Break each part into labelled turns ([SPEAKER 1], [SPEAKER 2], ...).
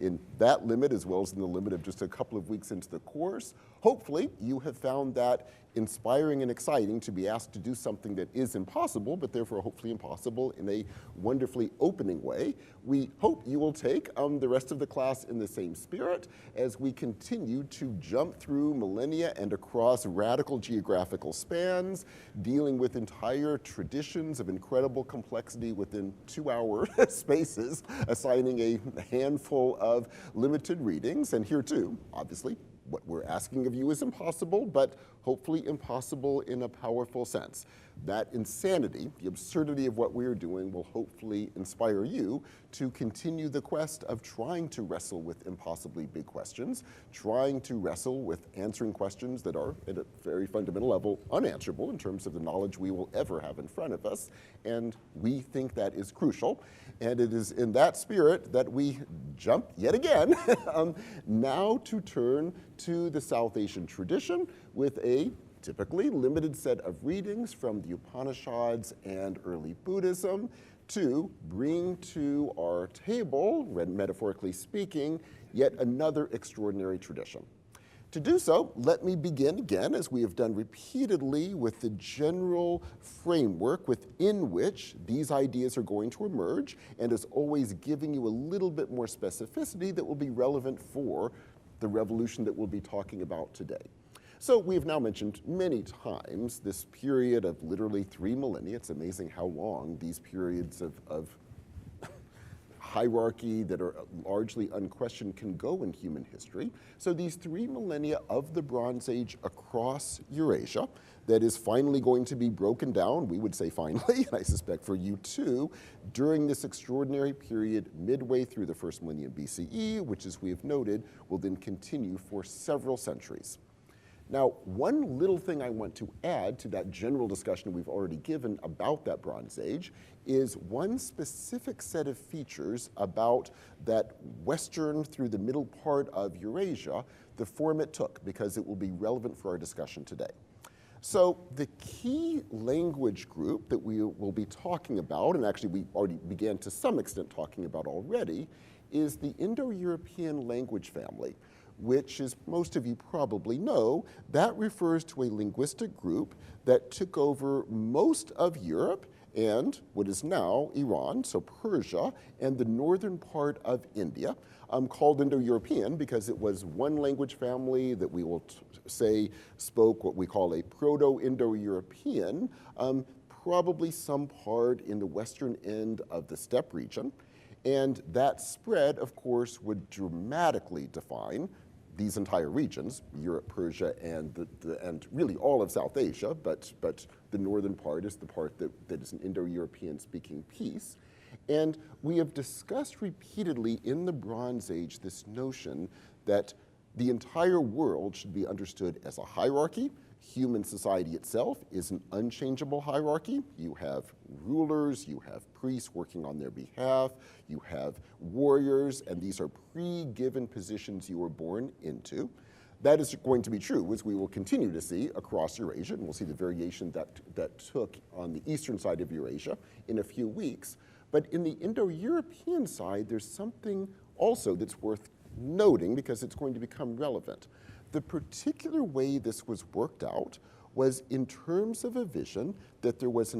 [SPEAKER 1] in that limit as well as in the limit of just a couple of weeks into the course. Hopefully, you have found that inspiring and exciting to be asked to do something that is impossible, but therefore hopefully impossible in a wonderfully opening way. We hope you will take the rest of the class in the same spirit as we continue to jump through millennia and across radical geographical spans, dealing with entire traditions of incredible complexity within 2-hour spaces, assigning a handful of limited readings. And here too, obviously, what we're asking of you is impossible, but hopefully impossible in a powerful sense. That insanity, the absurdity of what we are doing, will hopefully inspire you to continue the quest of trying to wrestle with impossibly big questions, trying to wrestle with answering questions that are, at a very fundamental level, unanswerable in terms of the knowledge we will ever have in front of us. And we think that is crucial. And it is in that spirit that we jump yet again now to turn to the South Asian tradition with a typically limited set of readings from the Upanishads and early Buddhism to bring to our table, metaphorically speaking, yet another extraordinary tradition. To do so, let me begin again, as we have done repeatedly, with the general framework within which these ideas are going to emerge, and as always giving you a little bit more specificity that will be relevant for the revolution that we'll be talking about today. So we have now mentioned many times this period of literally 3 millennia. It's amazing how long these periods of hierarchy that are largely unquestioned can go in human history. So these 3 millennia of the Bronze Age across Eurasia, that is finally going to be broken down, we would say finally, and I suspect for you too, during this extraordinary period midway through the first millennium BCE, which, as we have noted, will then continue for several centuries. Now, one little thing I want to add to that general discussion we've already given about that Bronze Age is one specific set of features about that western through the middle part of Eurasia, the form it took, because it will be relevant for our discussion today. So the key language group that we will be talking about, and actually we already began to some extent talking about already, is the Indo-European language family, which, as most of you probably know, that refers to a linguistic group that took over most of Europe and what is now Iran, so Persia, and the northern part of India, called Indo-European because it was one language family that we will say spoke what we call a Proto-Indo-European, probably some part in the western end of the steppe region. And that spread, of course, would dramatically define these entire regions, Europe, Persia, and really all of South Asia, but the northern part is the part that is an Indo-European speaking piece. And we have discussed repeatedly in the Bronze Age this notion that the entire world should be understood as a hierarchy. Human society itself is an unchangeable hierarchy. You have rulers, you have priests working on their behalf, you have warriors, and these are pre-given positions you were born into. That is going to be true, as we will continue to see across Eurasia, and we'll see the variation that took on the eastern side of Eurasia in a few weeks. But in the Indo-European side, there's something also that's worth noting because it's going to become relevant. The particular way this was worked out was in terms of a vision that there's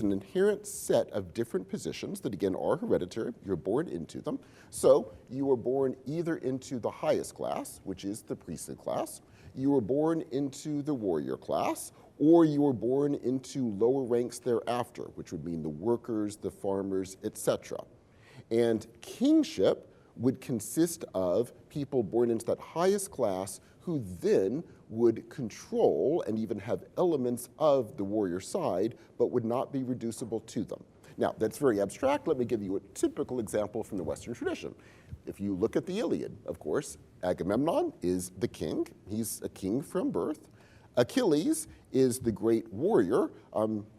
[SPEAKER 1] an inherent set of different positions that, again, are hereditary. You're born into them. So you were born either into the highest class, which is the priesthood class, you were born into the warrior class, or you were born into lower ranks thereafter, which would mean the workers, the farmers, etc. And kingship would consist of people born into that highest class who then would control and even have elements of the warrior side, but would not be reducible to them. Now, that's very abstract. Let me give you a typical example from the Western tradition. If you look at the Iliad, of course, Agamemnon is the king. He's a king from birth. Achilles is the great warrior.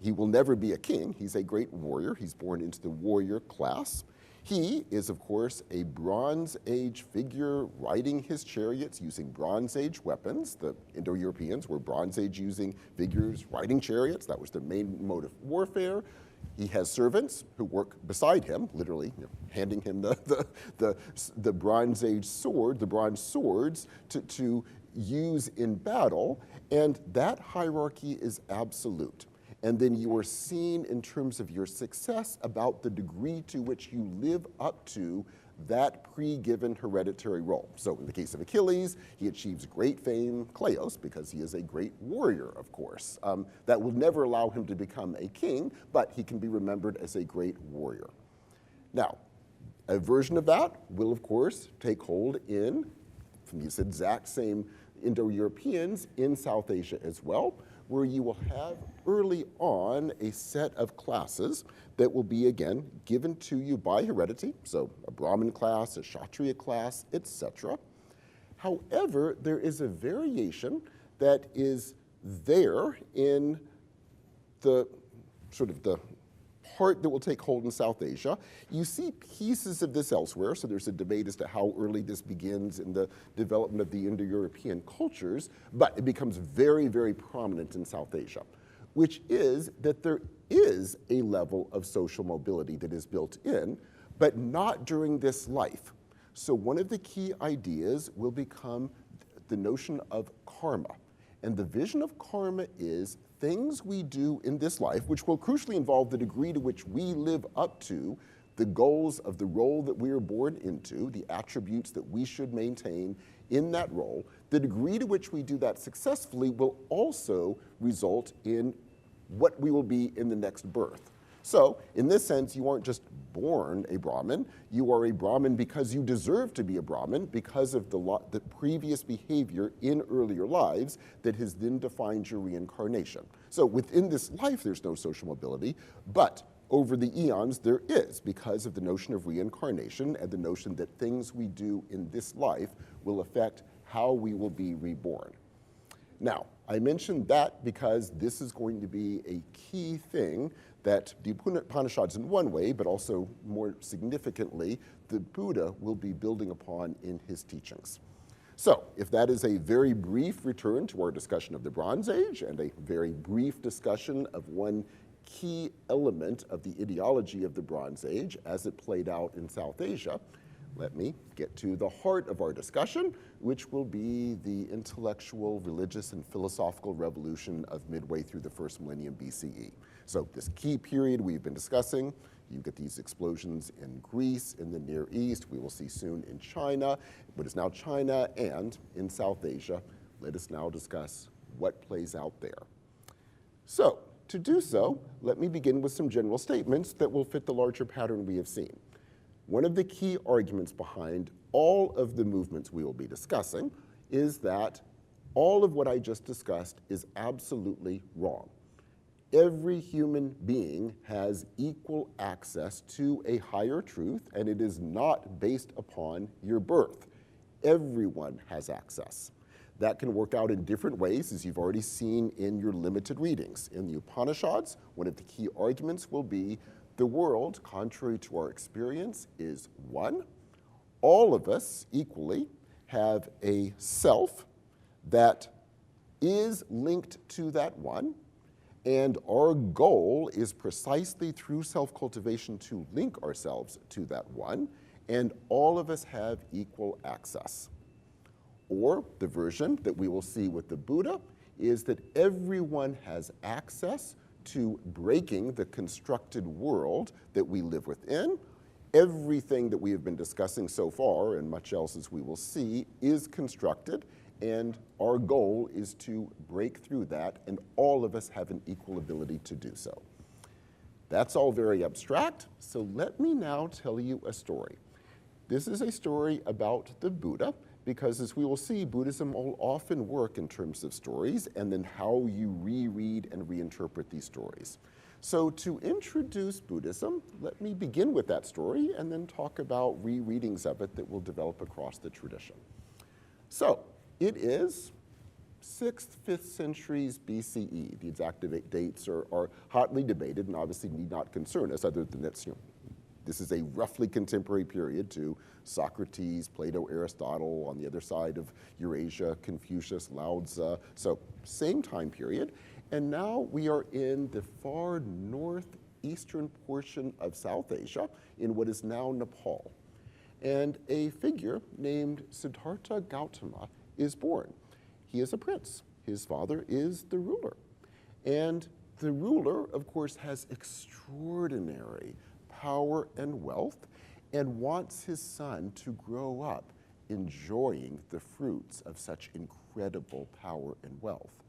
[SPEAKER 1] He will never be a king. He's a great warrior. He's born into the warrior class. He is, of course, a Bronze Age figure riding his chariots using Bronze Age weapons. The Indo-Europeans were Bronze Age using figures riding chariots. That was their main mode of warfare. He has servants who work beside him, literally, handing him the Bronze Age sword, the bronze swords to use in battle, and that hierarchy is absolute. And then you are seen in terms of your success about the degree to which you live up to that pre-given hereditary role. So in the case of Achilles, he achieves great fame, kleos, because he is a great warrior, of course. That will never allow him to become a king, but he can be remembered as a great warrior. Now, a version of that will, of course, take hold in, from these exact same Indo-Europeans in South Asia as well, where you will have early on a set of classes that will be, again, given to you by heredity, so a Brahmin class, a Kshatriya class, etc. However, there is a variation that is there in the sort of the part that will take hold in South Asia. You see pieces of this elsewhere, so there's a debate as to how early this begins in the development of the Indo-European cultures, but it becomes very, very prominent in South Asia, which is that there is a level of social mobility that is built in, but not during this life. So one of the key ideas will become the notion of karma. And the vision of karma is things we do in this life, which will crucially involve the degree to which we live up to the goals of the role that we are born into, the attributes that we should maintain in that role. The degree to which we do that successfully will also result in what we will be in the next birth. So, in this sense, you aren't just born a Brahmin, you are a Brahmin because you deserve to be a Brahmin because of the previous behavior in earlier lives that has then defined your reincarnation. So within this life, there's no social mobility, but over the eons, there is because of the notion of reincarnation and the notion that things we do in this life will affect how we will be reborn. Now, I mentioned that because this is going to be a key thing that the Upanishads in one way, but also more significantly, the Buddha will be building upon in his teachings. So, if that is a very brief return to our discussion of the Bronze Age and a very brief discussion of one key element of the ideology of the Bronze Age as it played out in South Asia, let me get to the heart of our discussion, which will be the intellectual, religious, and philosophical revolution of midway through the first millennium BCE. So this key period we've been discussing, you get these explosions in Greece, in the Near East, we will see soon in China, what is now China, and in South Asia. Let us now discuss what plays out there. So, to do so, let me begin with some general statements that will fit the larger pattern we have seen. One of the key arguments behind all of the movements we will be discussing is that all of what I just discussed is absolutely wrong. Every human being has equal access to a higher truth, and it is not based upon your birth. Everyone has access. That can work out in different ways, as you've already seen in your limited readings. In the Upanishads, one of the key arguments will be the world, contrary to our experience, is one. All of us equally have a self that is linked to that one, and our goal is precisely through self-cultivation to link ourselves to that one, and all of us have equal access. Or the version that we will see with the Buddha is that everyone has access to breaking the constructed world that we live within. Everything that we have been discussing so far, and much else as we will see, is constructed, and our goal is to break through that, and all of us have an equal ability to do so. That's all very abstract, so let me now tell you a story. This is a story about the Buddha, because as we will see, Buddhism will often work in terms of stories and then how you reread and reinterpret these stories. So to introduce Buddhism, let me begin with that story and then talk about rereadings of it that will develop across the tradition. So it is 6th, 5th centuries BCE. The exact dates are hotly debated and obviously need not concern us other than that this is a roughly contemporary period to Socrates, Plato, Aristotle, on the other side of Eurasia, Confucius, Lao Tzu, so same time period. And now we are in the far eastern portion of South Asia in what is now Nepal. And a figure named Siddhartha Gautama is born. He is a prince. His father is the ruler. And the ruler, of course, has extraordinary power and wealth and wants his son to grow up enjoying the fruits of such incredible power and wealth.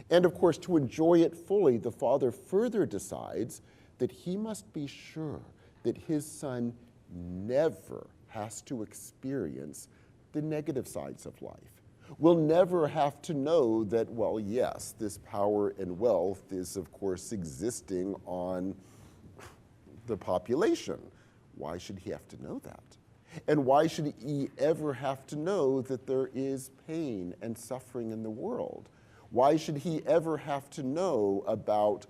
[SPEAKER 1] And of course, to enjoy it fully, the father further decides that he must be sure that his son never has to experience the negative sides of life. Will never have to know that, well, yes, this power and wealth is, of course, existing on the population. Why should he have to know that? And why should he ever have to know that there is pain and suffering in the world? Why should he ever have to know about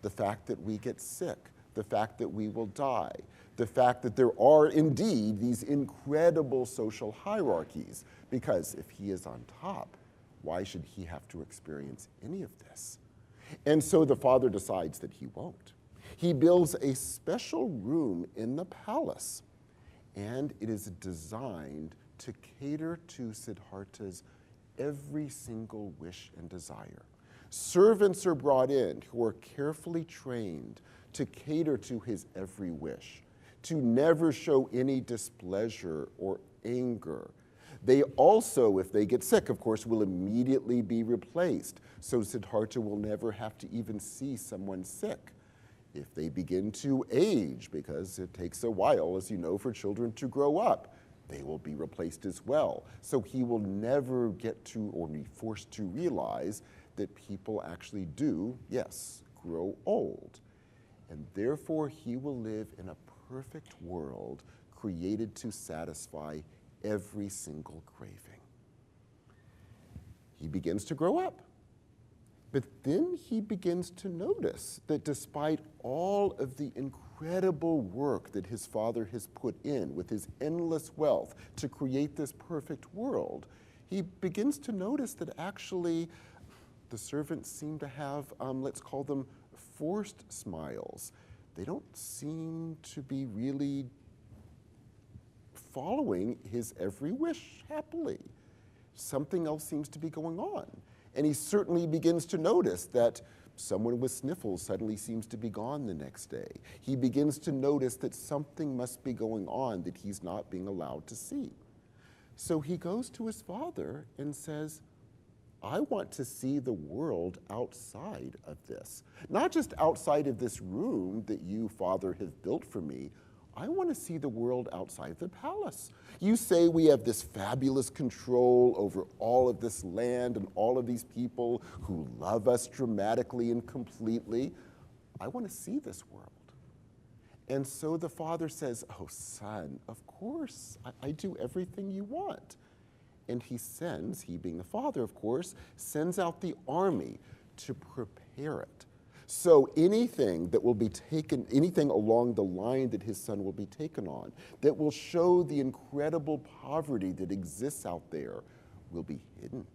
[SPEAKER 1] the fact that we get sick, the fact that we will die, the fact that there are indeed these incredible social hierarchies? Because if he is on top, why should he have to experience any of this? And so the father decides that he won't. He builds a special room in the palace, and it is designed to cater to Siddhartha's every single wish and desire. Servants are brought in who are carefully trained to cater to his every wish, to never show any displeasure or anger. They also, if they get sick, of course, will immediately be replaced, so Siddhartha will never have to even see someone sick. If they begin to age, because it takes a while, as you know, for children to grow up, they will be replaced as well. So he will never get to or be forced to realize that people actually do, yes, grow old. And therefore, he will live in a perfect world created to satisfy every single craving. He begins to grow up. But then he begins to notice that despite all of the incredible work that his father has put in with his endless wealth to create this perfect world, he begins to notice that actually the servants seem to have, let's call them forced smiles. They don't seem to be really following his every wish happily. Something else seems to be going on. And he certainly begins to notice that someone with sniffles suddenly seems to be gone the next day. He begins to notice that something must be going on that he's not being allowed to see. So he goes to his father and says, I want to see the world outside of this. Not just outside of this room that you, Father, have built for me. I want to see the world outside the palace. You say we have this fabulous control over all of this land and all of these people who love us dramatically and completely. I want to see this world. And so the father says, oh, son, of course, I do everything you want. And he sends, he being the father, of course, sends out the army to prepare it. So anything that will be taken, anything along the line that his son will be taken on, that will show the incredible poverty that exists out there, will be hidden.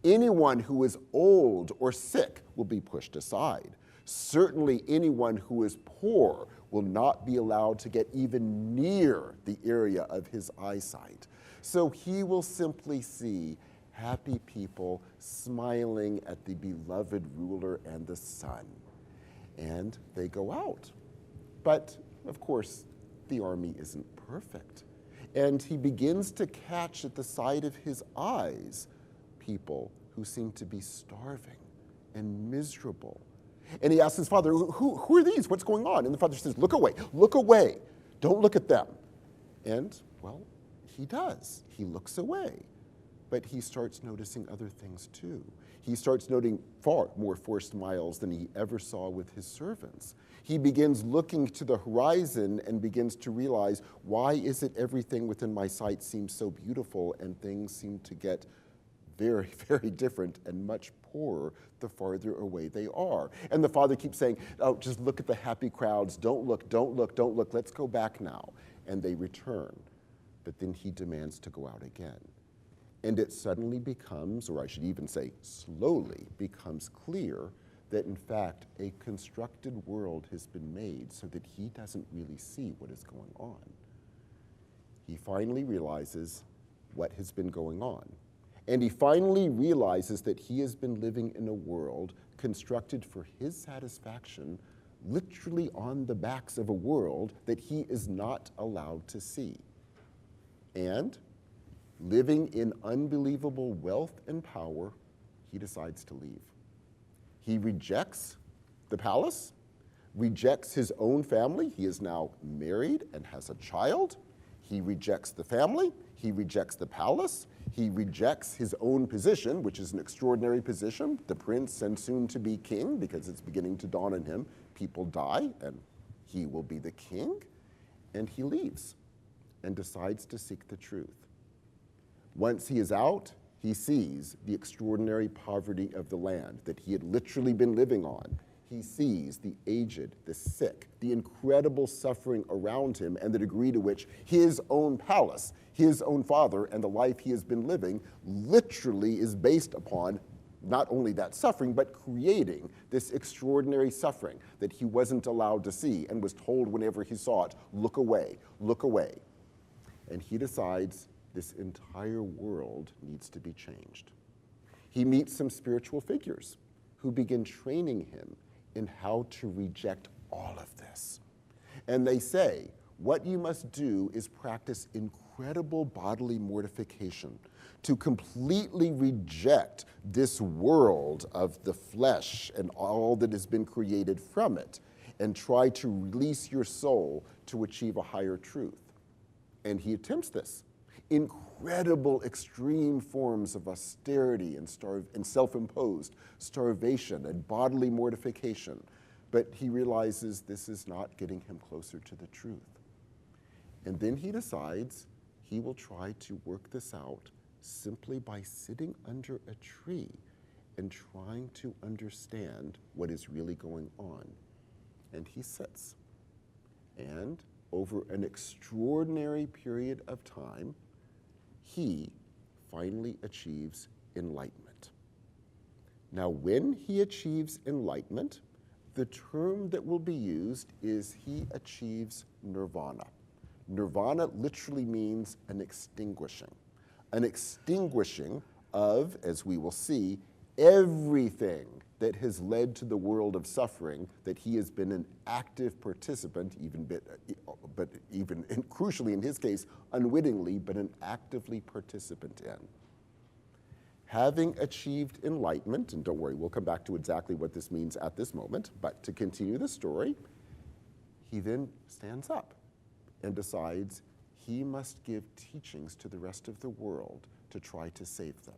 [SPEAKER 1] Anyone who is old or sick will be pushed aside. Certainly anyone who is poor will not be allowed to get even near the area of his eyesight. So he will simply see happy people smiling at the beloved ruler and the son. And they go out. But, of course, the army isn't perfect. And he begins to catch at the side of his eyes people who seem to be starving and miserable. And he asks his father, who are these? What's going on? And the father says, look away, don't look at them. And, well, he does. He looks away. But he starts noticing other things too. He starts noting far more forced smiles than he ever saw with his servants. He begins looking to the horizon and begins to realize, why is it everything within my sight seems so beautiful and things seem to get very, very different and much poorer the farther away they are. And the father keeps saying, oh, just look at the happy crowds. Don't look, don't look, don't look. Let's go back now. And they return. But then he demands to go out again. And it suddenly becomes, or I should even say slowly becomes clear, that in fact a constructed world has been made so that he doesn't really see what is going on. He finally realizes what has been going on. And he finally realizes that he has been living in a world constructed for his satisfaction, literally on the backs of a world that he is not allowed to see. And living in unbelievable wealth and power, he decides to leave. He rejects the palace, rejects his own family. He is now married and has a child. He rejects the family. He rejects the palace. He rejects his own position, which is an extraordinary position, the prince and soon to be king, because it's beginning to dawn on him. People die and he will be the king. And he leaves and decides to seek the truth. Once he is out, he sees the extraordinary poverty of the land that he had literally been living on. He sees the aged, the sick, the incredible suffering around him, and the degree to which his own palace, his own father, and the life he has been living literally is based upon not only that suffering, but creating this extraordinary suffering that he wasn't allowed to see and was told whenever he saw it, look away, look away. And he decides this entire world needs to be changed. He meets some spiritual figures who begin training him in how to reject all of this. And they say, what you must do is practice incredible bodily mortification to completely reject this world of the flesh and all that has been created from it, and try to release your soul to achieve a higher truth. And he attempts this. Incredible extreme forms of austerity and self-imposed starvation and bodily mortification. But he realizes this is not getting him closer to the truth. And then he decides he will try to work this out simply by sitting under a tree and trying to understand what is really going on. And he sits. And over an extraordinary period of time, he finally achieves enlightenment. Now, when he achieves enlightenment, the term that will be used is he achieves nirvana. Nirvana literally means an extinguishing of, as we will see, everything that has led to the world of suffering that he has been an active participant, crucially in his case, unwittingly, but an actively participant in. Having achieved enlightenment, and don't worry, we'll come back to exactly what this means at this moment, but to continue the story, he then stands up and decides he must give teachings to the rest of the world to try to save them.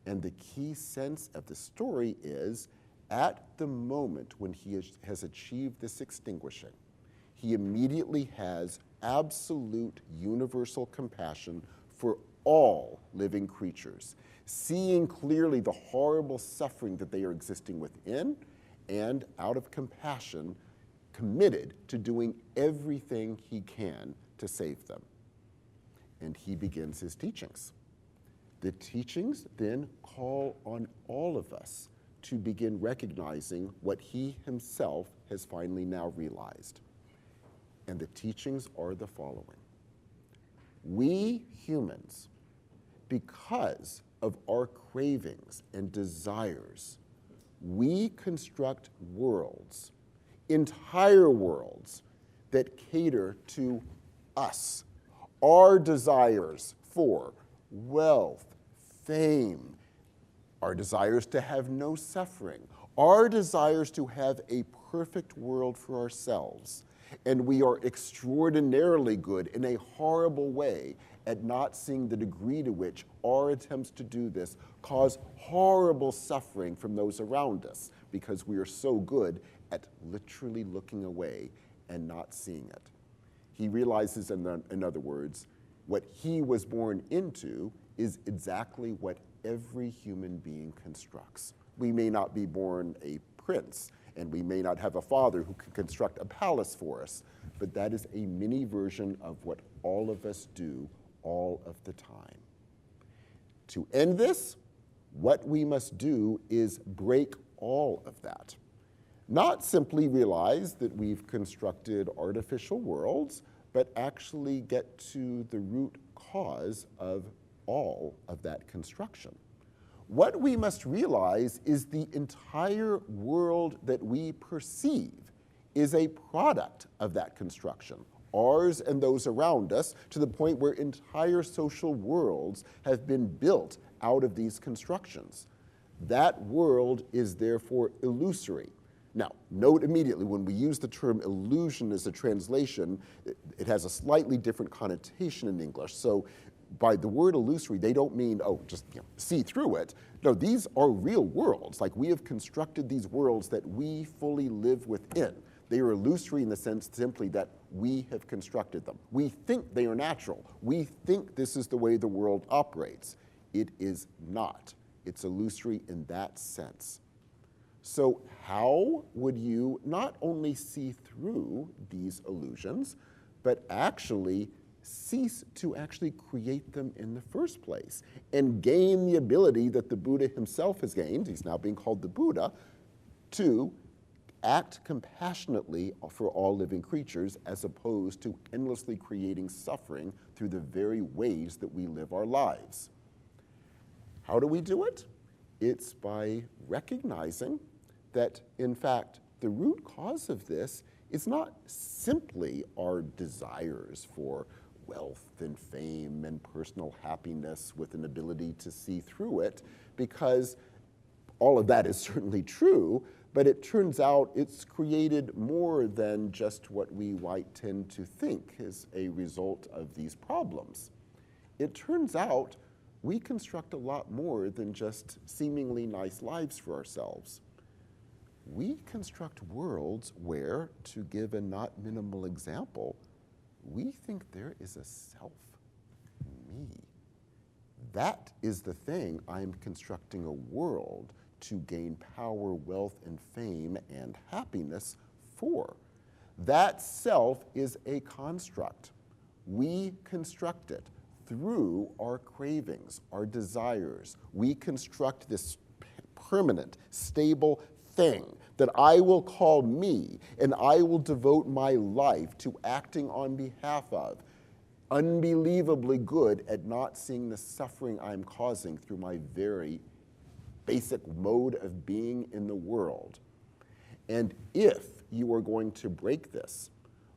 [SPEAKER 1] And the key sense of the story is, at the moment when he has achieved this extinguishing, he immediately has absolute universal compassion for all living creatures, seeing clearly the horrible suffering that they are existing within, and out of compassion, committed to doing everything he can to save them. And he begins his teachings. The teachings then call on all of us to begin recognizing what he himself has finally now realized. And the teachings are the following. We humans, because of our cravings and desires, we construct worlds, entire worlds, that cater to us, our desires for wealth, fame, our desires to have no suffering, our desires to have a perfect world for ourselves. And we are extraordinarily good in a horrible way at not seeing the degree to which our attempts to do this cause horrible suffering from those around us, because we are so good at literally looking away and not seeing it. He realizes, in other words, what he was born into is exactly what every human being constructs. We may not be born a prince, and we may not have a father who can construct a palace for us, but that is a mini version of what all of us do all of the time. To end this, what we must do is break all of that. Not simply realize that we've constructed artificial worlds, but actually get to the root cause of all of that construction. What we must realize is the entire world that we perceive is a product of that construction, ours and those around us, to the point where entire social worlds have been built out of these constructions. That world is therefore illusory. Now, note immediately when we use the term illusion as a translation, it has a slightly different connotation in English. So by the word illusory, they don't mean, oh, just see through it. No, these are real worlds. Like, we have constructed these worlds that we fully live within. They are illusory in the sense simply that we have constructed them. We think they are natural. We think this is the way the world operates. It is not. It's illusory in that sense. So how would you not only see through these illusions, but actually cease to actually create them in the first place and gain the ability that the Buddha himself has gained, he's now being called the Buddha, to act compassionately for all living creatures as opposed to endlessly creating suffering through the very ways that we live our lives. How do we do it? It's by recognizing that, in fact, the root cause of this is not simply our desires for wealth and fame and personal happiness with an ability to see through it, because all of that is certainly true, but it turns out it's created more than just what we might tend to think is a result of these problems. It turns out we construct a lot more than just seemingly nice lives for ourselves. We construct worlds where, to give a not minimal example, we think there is a self, me. That is the thing I'm constructing a world to gain power, wealth, and fame and happiness for. That self is a construct. We construct it through our cravings, our desires. We construct this permanent, stable thing that I will call me, and I will devote my life to acting on behalf of, unbelievably good at not seeing the suffering I'm causing through my very basic mode of being in the world. And if you are going to break this,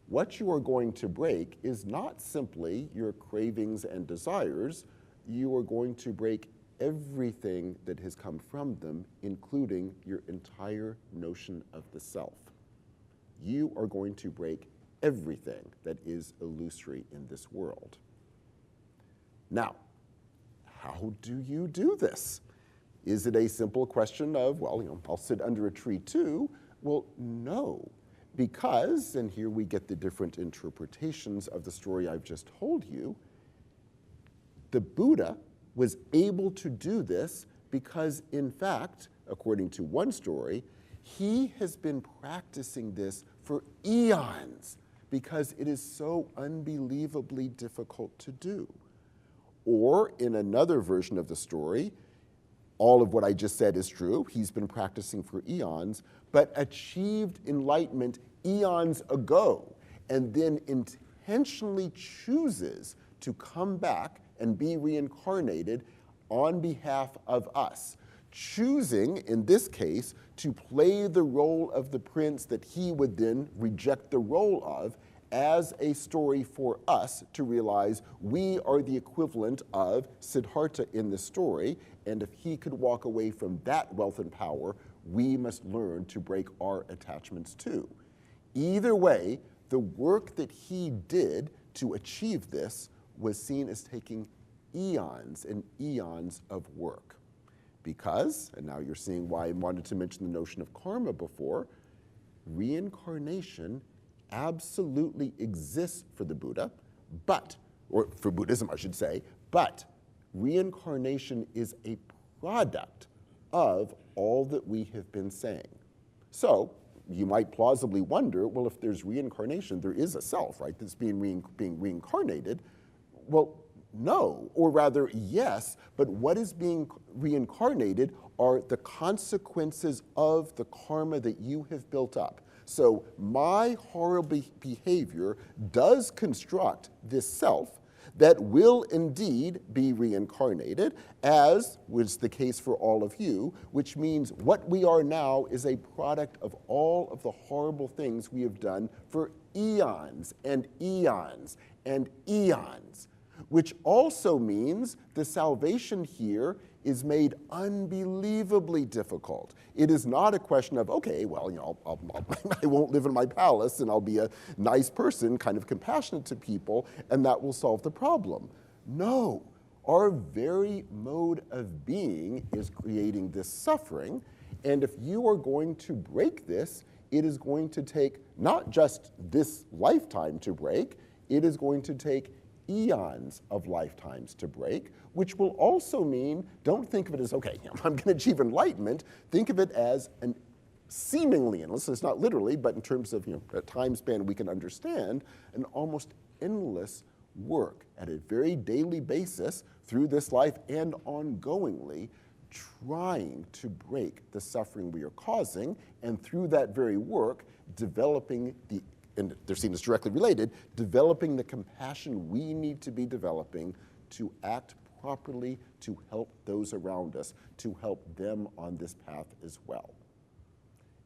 [SPEAKER 1] what you are going to break is not simply your cravings and desires. You are going to break everything that has come from them, including your entire notion of the self. You are going to break everything that is illusory in this world. Now, how do you do this? Is it a simple question of, well, I'll sit under a tree too? Well, no, because, and here we get the different interpretations of the story I've just told you, the Buddha was able to do this because, in fact, according to one story, he has been practicing this for eons because it is so unbelievably difficult to do. Or, in another version of the story, all of what I just said is true. He's been practicing for eons, but achieved enlightenment eons ago, and then intentionally chooses to come back and be reincarnated on behalf of us, choosing, in this case, to play the role of the prince that he would then reject the role of as a story for us to realize we are the equivalent of Siddhartha in this story, and if he could walk away from that wealth and power, we must learn to break our attachments too. Either way, the work that he did to achieve this was seen as taking eons and eons of work. Because, and now you're seeing why I wanted to mention the notion of karma before, reincarnation absolutely exists for the Buddha, but, or for Buddhism I should say, but reincarnation is a product of all that we have been saying. So you might plausibly wonder, well, if there's reincarnation, there is a self, right, that's being reincarnated. Well, no, or rather, yes, but what is being reincarnated are the consequences of the karma that you have built up. So my horrible behavior does construct this self that will indeed be reincarnated, as was the case for all of you, which means what we are now is a product of all of the horrible things we have done for eons and eons and eons, which also means the salvation here is made unbelievably difficult. It is not a question of, okay, well, I won't live in my palace and I'll be a nice person, kind of compassionate to people, and that will solve the problem. No, our very mode of being is creating this suffering, and if you are going to break this, it is going to take not just this lifetime to break, it is going to take eons of lifetimes to break, which will also mean, don't think of it as, okay, I'm going to achieve enlightenment. Think of it as an seemingly endless, it's not literally, but in terms of a time span we can understand, an almost endless work at a very daily basis through this life and ongoingly, trying to break the suffering we are causing, and through that very work, developing and they're seen as directly related, developing the compassion we need to be developing to act properly, to help those around us, to help them on this path as well.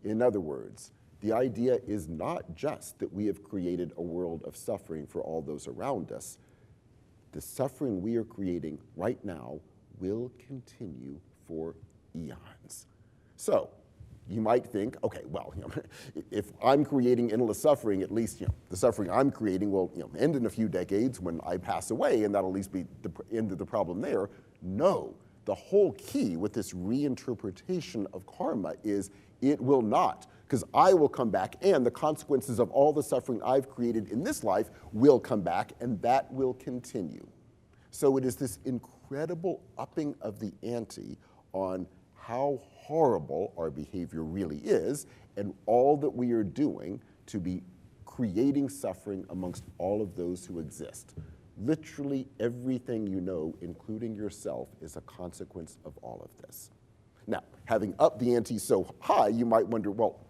[SPEAKER 1] In other words, the idea is not just that we have created a world of suffering for all those around us. The suffering we are creating right now will continue for eons. So, you might think, okay, well, if I'm creating endless suffering, at least the suffering I'm creating will end in a few decades when I pass away, and that'll at least be the end of the problem there. No, the whole key with this reinterpretation of karma is it will not, because I will come back, and the consequences of all the suffering I've created in this life will come back, and that will continue. So it is this incredible upping of the ante on how horrible our behavior really is, and all that we are doing to be creating suffering amongst all of those who exist. Literally everything you know, including yourself, is a consequence of all of this. Now, having upped the ante so high, you might wonder, well,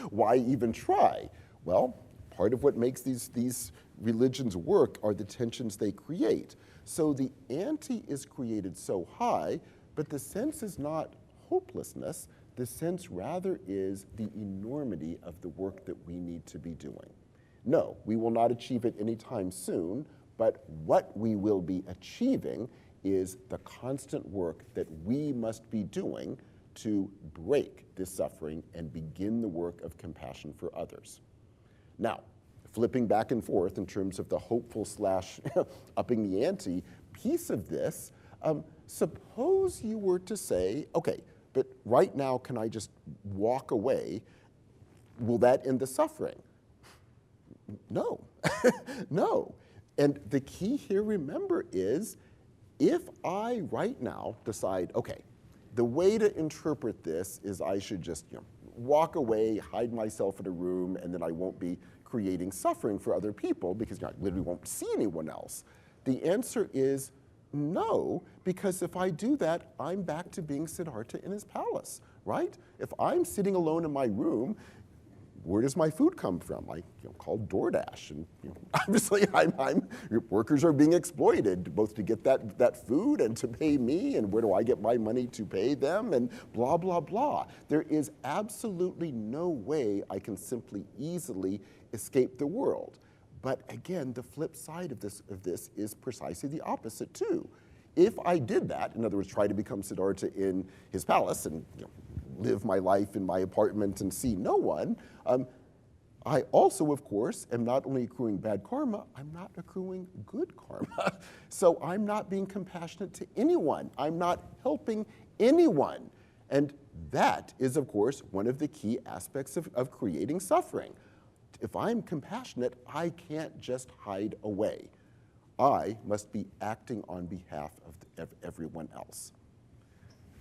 [SPEAKER 1] why even try? Well, part of what makes these religions work are the tensions they create. So the ante is created so high, but the sense is not hopelessness. The sense rather is the enormity of the work that we need to be doing. No, we will not achieve it anytime soon, but what we will be achieving is the constant work that we must be doing to break this suffering and begin the work of compassion for others. Now, flipping back and forth in terms of the hopeful / upping the ante piece of this, suppose you were to say, okay, but right now can I just walk away? Will that end the suffering? No, no. And the key here, remember, is if I right now decide, okay, the way to interpret this is I should just walk away, hide myself in a room, and then I won't be creating suffering for other people because I literally won't see anyone else. The answer is no, because if I do that, I'm back to being Siddhartha in his palace, right? If I'm sitting alone in my room, where does my food come from? I call DoorDash, and obviously workers are being exploited both to get that food and to pay me, and where do I get my money to pay them, and blah, blah, blah. There is absolutely no way I can simply easily escape the world. But again, the flip side of this is precisely the opposite too. If I did that, in other words, try to become Siddhartha in his palace and live my life in my apartment and see no one, I also, of course, am not only accruing bad karma, I'm not accruing good karma. So I'm not being compassionate to anyone. I'm not helping anyone. And that is, of course, one of the key aspects of creating suffering. If I'm compassionate, I can't just hide away. I must be acting on behalf of everyone else.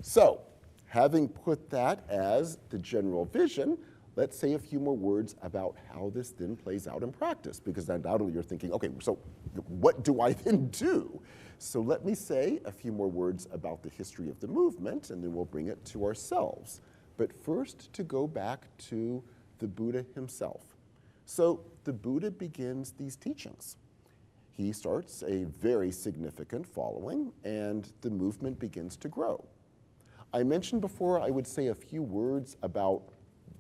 [SPEAKER 1] So, having put that as the general vision, let's say a few more words about how this then plays out in practice, because undoubtedly you're thinking, okay, so what do I then do? So let me say a few more words about the history of the movement, and then we'll bring it to ourselves. But first, to go back to the Buddha himself. So the Buddha begins these teachings. He starts a very significant following, and the movement begins to grow. I mentioned before I would say a few words about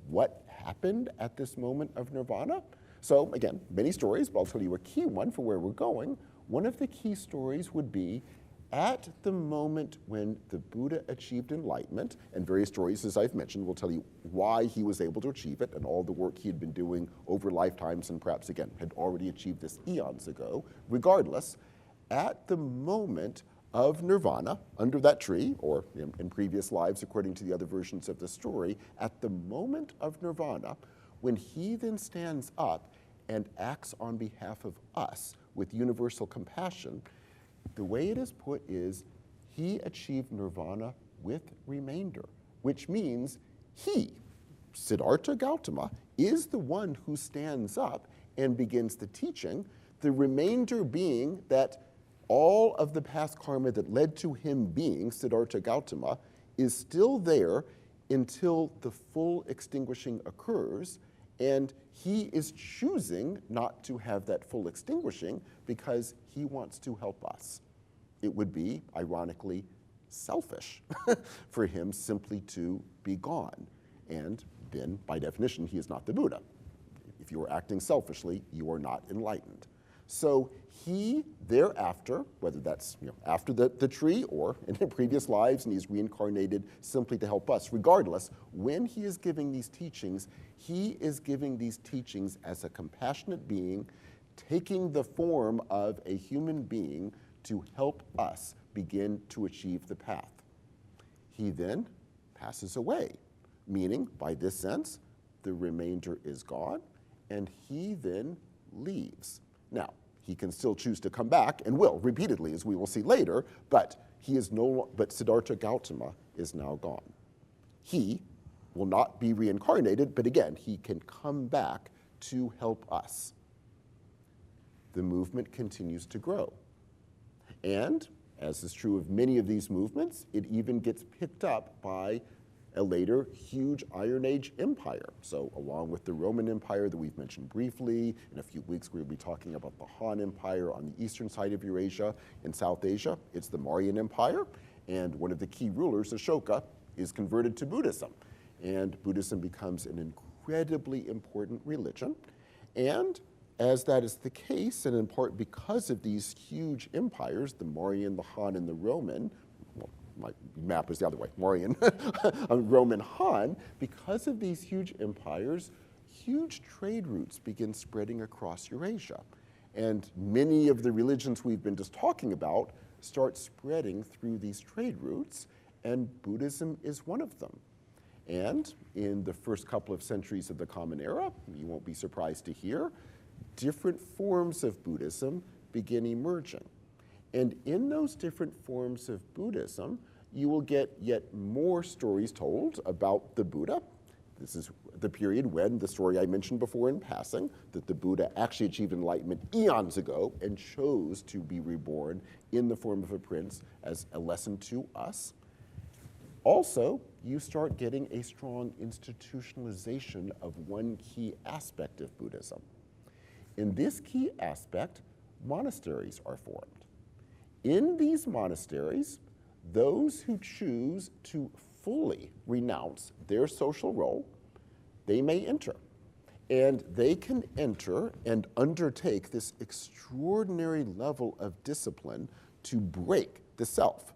[SPEAKER 1] what happened at this moment of nirvana. So again, many stories, but I'll tell you a key one for where we're going. One of the key stories would be at the moment when the Buddha achieved enlightenment, and various stories, as I've mentioned, will tell you why he was able to achieve it and all the work he had been doing over lifetimes and perhaps, again, had already achieved this eons ago. Regardless, at the moment of nirvana, under that tree, or in previous lives, according to the other versions of the story, at the moment of nirvana, when he then stands up and acts on behalf of us with universal compassion, the way it is put is he achieved nirvana with remainder, which means he, Siddhartha Gautama, is the one who stands up and begins the teaching, the remainder being that all of the past karma that led to him being Siddhartha Gautama is still there until the full extinguishing occurs, and he is choosing not to have that full extinguishing because he wants to help us. It would be, ironically, selfish for him simply to be gone. And then, by definition, he is not the Buddha. If you are acting selfishly, you are not enlightened. So he thereafter, whether that's after the tree or in previous lives, and he's reincarnated simply to help us, regardless, when he is giving these teachings, he is giving these teachings as a compassionate being, taking the form of a human being to help us begin to achieve the path. He then passes away, meaning, by this sense, the remainder is gone, and he then leaves. Now, he can still choose to come back, and will repeatedly, as we will see later, but Siddhartha Gautama is now gone. He will not be reincarnated, but again, he can come back to help us. The movement continues to grow. And, as is true of many of these movements, it even gets picked up by a later huge Iron Age empire. So along with the Roman Empire that we've mentioned briefly, in a few weeks we'll be talking about the Han Empire on the eastern side of Eurasia. In South Asia, it's the Mauryan Empire, and one of the key rulers, Ashoka, is converted to Buddhism. And Buddhism becomes an incredibly important religion. And as that is the case, and in part because of these huge empires, the Mauryan, the Han, and the Roman, my map is the other way, Mauryan, Roman Han, because of these huge empires, huge trade routes begin spreading across Eurasia. And many of the religions we've been just talking about start spreading through these trade routes, and Buddhism is one of them. And in the first couple of centuries of the Common Era, you won't be surprised to hear, different forms of Buddhism begin emerging. And in those different forms of Buddhism, you will get yet more stories told about the Buddha. This is the period when the story I mentioned before in passing, that the Buddha actually achieved enlightenment eons ago and chose to be reborn in the form of a prince as a lesson to us. Also, you start getting a strong institutionalization of one key aspect of Buddhism. In this key aspect, monasteries are formed. In these monasteries, those who choose to fully renounce their social role, they may enter. And they can enter and undertake this extraordinary level of discipline to break the self.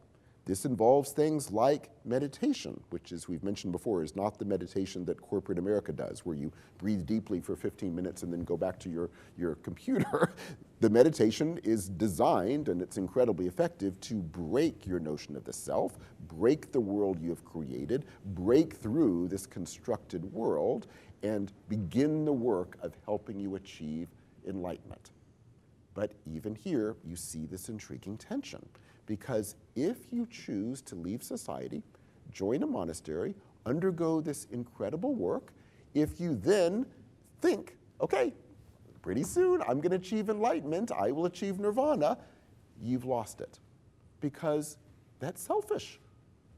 [SPEAKER 1] This involves things like meditation, which, as we've mentioned before, is not the meditation that corporate America does, where you breathe deeply for 15 minutes and then go back to your computer. The meditation is designed, and it's incredibly effective, to break your notion of the self, break the world you have created, break through this constructed world, and begin the work of helping you achieve enlightenment. But even here, you see this intriguing tension. Because if you choose to leave society, join a monastery, undergo this incredible work, if you then think, okay, pretty soon I'm going to achieve enlightenment, I will achieve nirvana, you've lost it. Because that's selfish.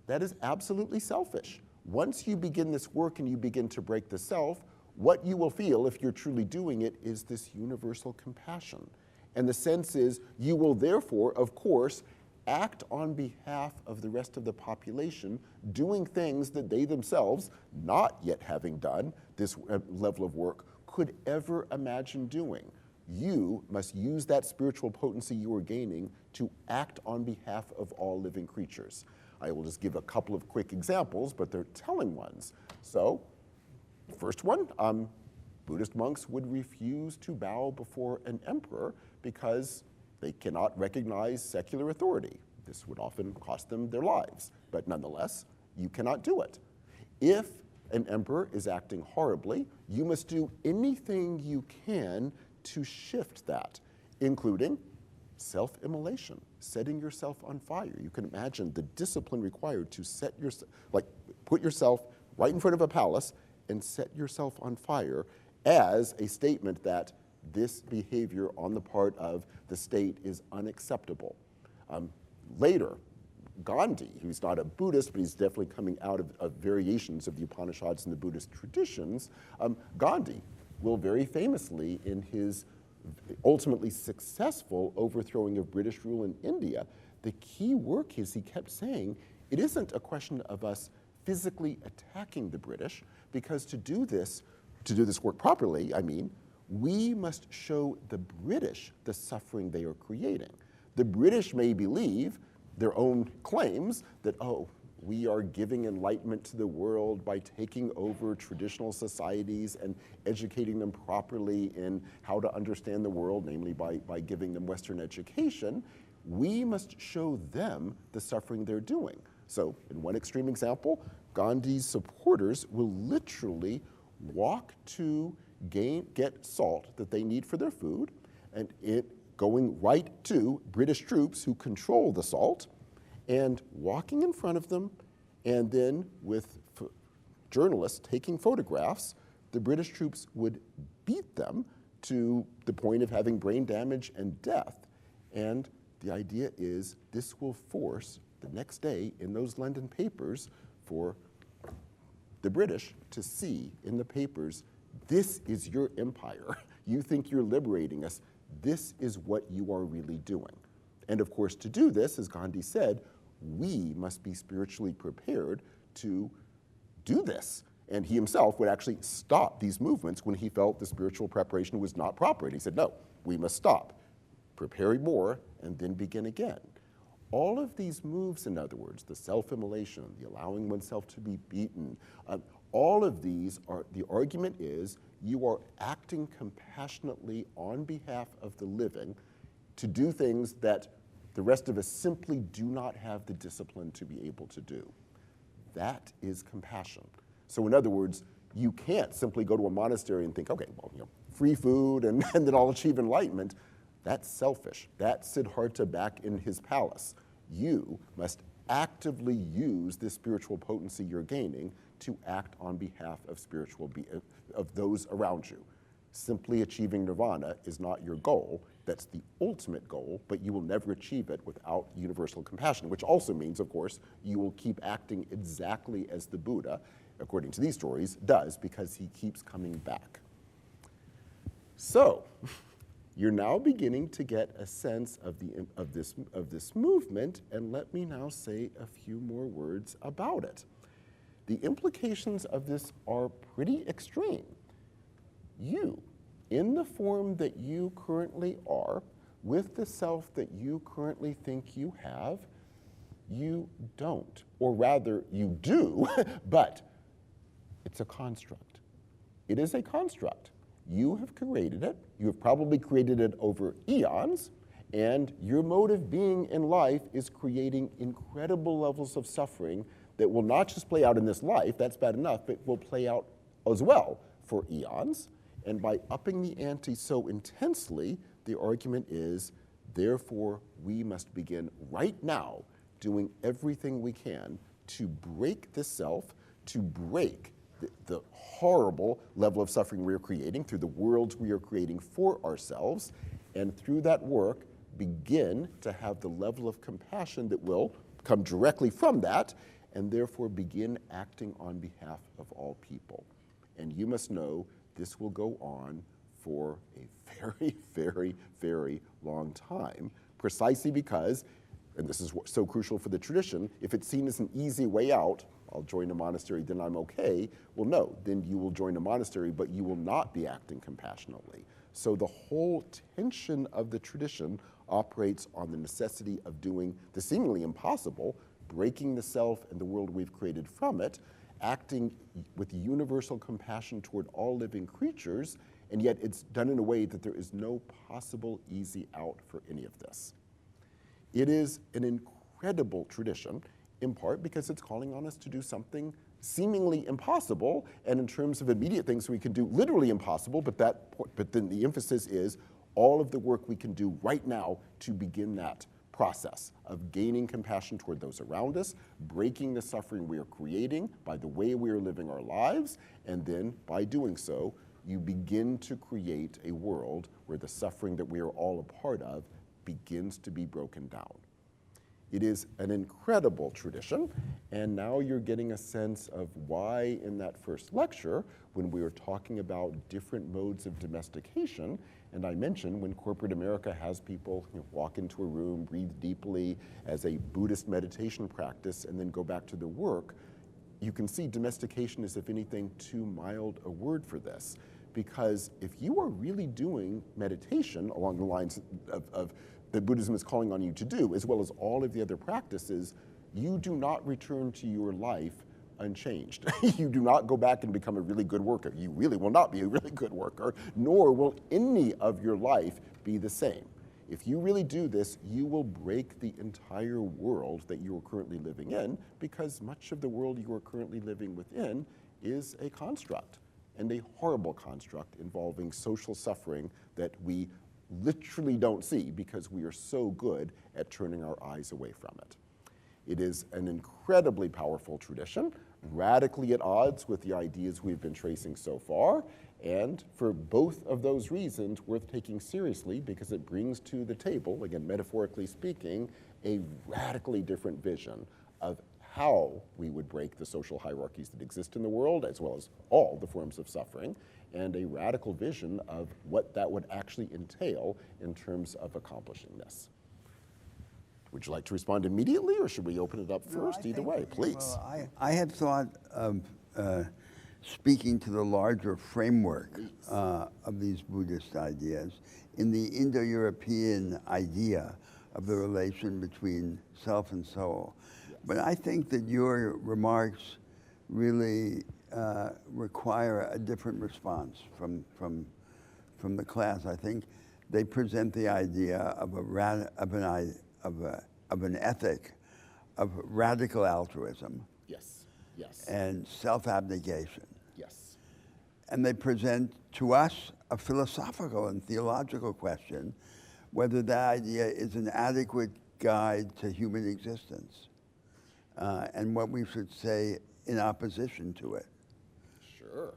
[SPEAKER 1] That is absolutely selfish. Once you begin this work and you begin to break the self, what you will feel if you're truly doing it is this universal compassion. And the sense is you will therefore, of course, act on behalf of the rest of the population, doing things that they themselves, not yet having done this level of work, could ever imagine doing. You must use that spiritual potency you are gaining to act on behalf of all living creatures. I will just give a couple of quick examples, but they're telling ones. So, first one, Buddhist monks would refuse to bow before an emperor because they cannot recognize secular authority. This would often cost them their lives, but nonetheless, you cannot do it. If an emperor is acting horribly, you must do anything you can to shift that, including self-immolation, setting yourself on fire. You can imagine the discipline required to put yourself right in front of a palace and set yourself on fire as a statement that this behavior on the part of the state is unacceptable. Later, Gandhi, who's not a Buddhist, but he's definitely coming out of variations of the Upanishads and the Buddhist traditions, Gandhi will very famously, in his ultimately successful overthrowing of British rule in India, the key work is he kept saying, it isn't a question of us physically attacking the British, because to do this work properly, we must show the British the suffering they are creating. The British may believe their own claims that, oh, we are giving enlightenment to the world by taking over traditional societies and educating them properly in how to understand the world, namely by giving them Western education. We must show them the suffering they're doing. So in one extreme example, Gandhi's supporters will literally walk to get salt that they need for their food, and it going right to British troops who control the salt, and walking in front of them, and then with journalists taking photographs, the British troops would beat them to the point of having brain damage and death. And the idea is this will force the next day in those London papers for the British to see in the papers, this is your empire. You think you're liberating us. This is what you are really doing. And of course, to do this, as Gandhi said, we must be spiritually prepared to do this. And he himself would actually stop these movements when he felt the spiritual preparation was not proper. And he said, no, we must stop, prepare more, and then begin again. All of these moves, in other words, the self-immolation, the allowing oneself to be beaten, all of these are, the argument is, you are acting compassionately on behalf of the living to do things that the rest of us simply do not have the discipline to be able to do. That is compassion. So in other words, you can't simply go to a monastery and think, okay, well, free food and then I'll achieve enlightenment. That's selfish. That's Siddhartha back in his palace. You must actively use this spiritual potency you're gaining to act on behalf of of those around you. Simply achieving nirvana is not your goal. That's the ultimate goal, but you will never achieve it without universal compassion, which also means, of course, you will keep acting exactly as the Buddha, according to these stories, does, because he keeps coming back. So, you're now beginning to get a sense of this movement, and let me now say a few more words about it. The implications of this are pretty extreme. You, in the form that you currently are, with the self that you currently think you have, you don't. Or rather, you do, but it's a construct. It is a construct. You have created it. You have probably created it over eons, and your mode of being in life is creating incredible levels of suffering that will not just play out in this life, that's bad enough, but will play out as well for eons. And by upping the ante so intensely, the argument is, therefore, we must begin right now doing everything we can to break the self, to break the horrible level of suffering we are creating, through the worlds we are creating for ourselves, and through that work, begin to have the level of compassion that will come directly from that, and therefore begin acting on behalf of all people. And you must know this will go on for a very, very, very long time, precisely because, and this is so crucial for the tradition, if it's seen as an easy way out, I'll join a monastery, then I'm okay. Well, no, then you will join a monastery, but you will not be acting compassionately. So the whole tension of the tradition operates on the necessity of doing the seemingly impossible, breaking the self and the world we've created from it, acting with universal compassion toward all living creatures, and yet it's done in a way that there is no possible easy out for any of this. It is an incredible tradition, in part because it's calling on us to do something seemingly impossible, and in terms of immediate things we can do, literally impossible, but then the emphasis is all of the work we can do right now to begin that process of gaining compassion toward those around us, breaking the suffering we are creating by the way we are living our lives, and then by doing so, you begin to create a world where the suffering that we are all a part of begins to be broken down. It is an incredible tradition, and now you're getting a sense of why in that first lecture, when we were talking about different modes of domestication, and I mentioned when corporate America has people walk into a room, breathe deeply as a Buddhist meditation practice, and then go back to the work, you can see domestication is, if anything, too mild a word for this. Because if you are really doing meditation along the lines of that Buddhism is calling on you to do, as well as all of the other practices, you do not return to your life unchanged. You do not go back and become a really good worker. You really will not be a really good worker, nor will any of your life be the same. If you really do this, you will break the entire world that you are currently living in, because much of the world you are currently living within is a construct, and a horrible construct involving social suffering that we literally don't see because we are so good at turning our eyes away from it. It is an incredibly powerful tradition, radically at odds with the ideas we've been tracing so far, and for both of those reasons, worth taking seriously because it brings to the table, again, metaphorically speaking, a radically different vision of how we would break the social hierarchies that exist in the world, as well as all the forms of suffering, and a radical vision of what that would actually entail in terms of accomplishing this. Would you like to respond immediately, or should we open it up first? Either way, please.
[SPEAKER 2] Well, I had thought of speaking to the larger framework of these Buddhist ideas in the Indo-European idea of the relation between self and soul. Yes. But I think that your remarks really require a different response from the class. I think they present the idea of an ethic of radical altruism.
[SPEAKER 1] Yes, yes.
[SPEAKER 2] And self-abnegation.
[SPEAKER 1] Yes.
[SPEAKER 2] And they present to us a philosophical and theological question whether that idea is an adequate guide to human existence, and what we should say in opposition to it.
[SPEAKER 1] Sure.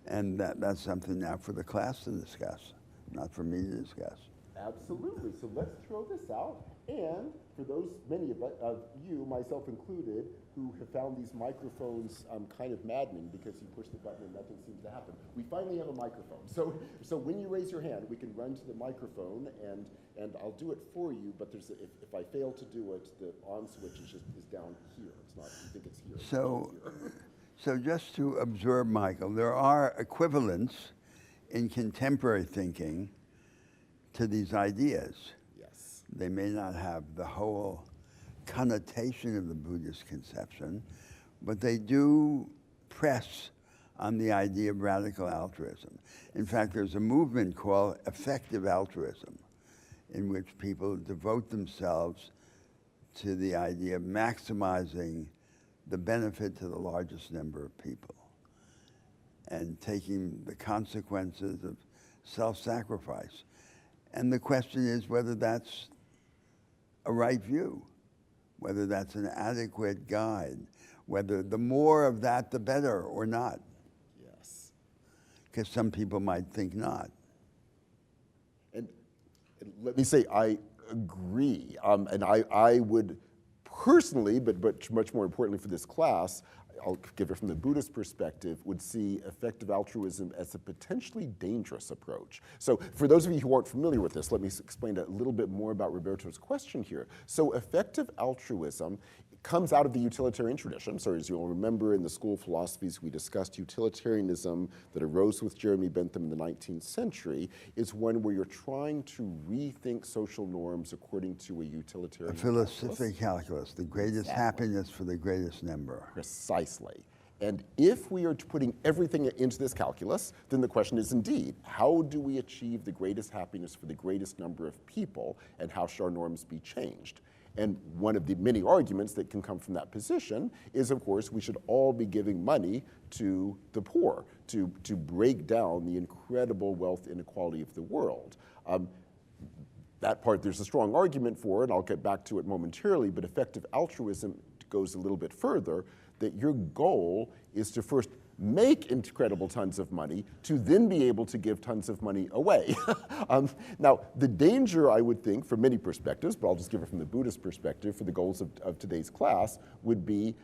[SPEAKER 2] And that's something now for the class to discuss, not for me to discuss.
[SPEAKER 1] Absolutely. So let's throw this out. And for those, many of you, myself included, who have found these microphones kind of maddening because you push the button and nothing seems to happen, we finally have a microphone. So when you raise your hand, we can run to the microphone, and I'll do it for you, but there's if I fail to do it, the on switch is down here. It's not, you think it's here.
[SPEAKER 2] So just to observe, Michael, there are equivalents in contemporary thinking to these ideas.
[SPEAKER 1] Yes.
[SPEAKER 2] They may not have the whole connotation of the Buddhist conception, but they do press on the idea of radical altruism. In fact, there's a movement called effective altruism, in which people devote themselves to the idea of maximizing the benefit to the largest number of people and taking the consequences of self-sacrifice. And the question is whether that's a right view, whether that's an adequate guide, whether the more of that, the better or not. because some people might think not.
[SPEAKER 1] And let me say, I agree. And I would personally, but much more importantly for this class, I'll give it from the Buddhist perspective, would see effective altruism as a potentially dangerous approach. So for those of you who aren't familiar with this, let me explain a little bit more about Roberto's question here. So effective altruism comes out of the utilitarian tradition. So as you'll remember in the school of philosophies, we discussed utilitarianism that arose with Jeremy Bentham in the 19th century is one where you're trying to rethink social norms according to a utilitarian
[SPEAKER 2] A philosophic calculus, the greatest happiness for the greatest number.
[SPEAKER 1] Precisely. And if we are putting everything into this calculus, then the question is indeed, how do we achieve the greatest happiness for the greatest number of people, and how should our norms be changed? And one of the many arguments that can come from that position is, of course, we should all be giving money to the poor to break down the incredible wealth inequality of the world. That part there's a strong argument for, and I'll get back to it momentarily, but effective altruism goes a little bit further, that your goal is to first make incredible tons of money to then be able to give tons of money away. Now, the danger, I would think, from many perspectives, but I'll just give it from the Buddhist perspective for the goals of today's class, would be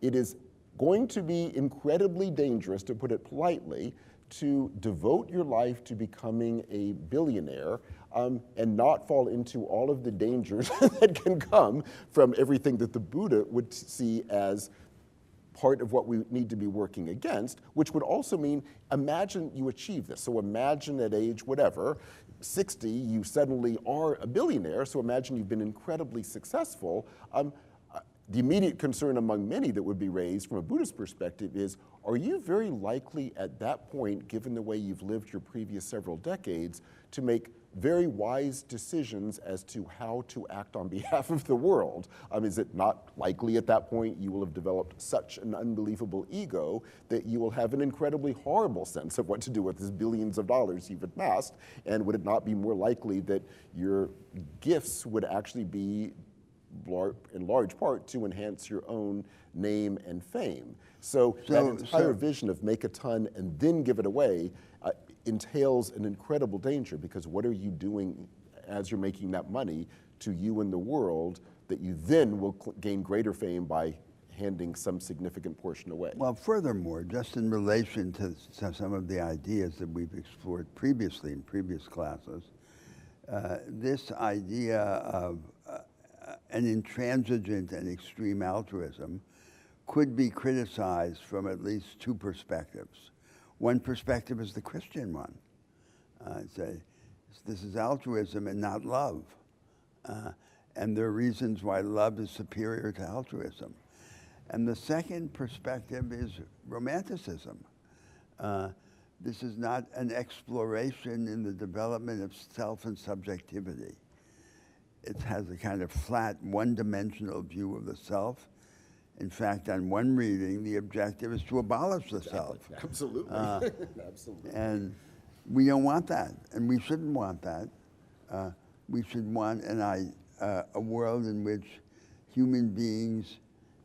[SPEAKER 1] it is going to be incredibly dangerous, to put it politely, to devote your life to becoming a billionaire and not fall into all of the dangers that can come from everything that the Buddha would see as part of what we need to be working against, which would also mean, imagine you achieve this. So imagine at age whatever, 60, you suddenly are a billionaire, so imagine you've been incredibly successful. The immediate concern among many that would be raised from a Buddhist perspective is, are you very likely at that point, given the way you've lived your previous several decades, to make very wise decisions as to how to act on behalf of the world? Is it not likely at that point you will have developed such an unbelievable ego that you will have an incredibly horrible sense of what to do with these billions of dollars you've amassed? And would it not be more likely that your gifts would actually be in large part to enhance your own name and fame? So that entire vision of make a ton and then give it away entails an incredible danger, because what are you doing as you're making that money to you and the world that you then will gain greater fame by handing some significant portion away?
[SPEAKER 2] Well, furthermore, just in relation to some of the ideas that we've explored previously in previous classes, this idea of an intransigent and extreme altruism could be criticized from at least two perspectives. One perspective is the Christian one. I'd say this is altruism and not love. And there are reasons why love is superior to altruism. And the second perspective is romanticism. This is not an exploration in the development of self and subjectivity. It has a kind of flat, one-dimensional view of the self. In fact, on one reading, the objective is to abolish the self.
[SPEAKER 1] Absolutely. Absolutely.
[SPEAKER 2] And we don't want that, and we shouldn't want that. We should want a world in which human beings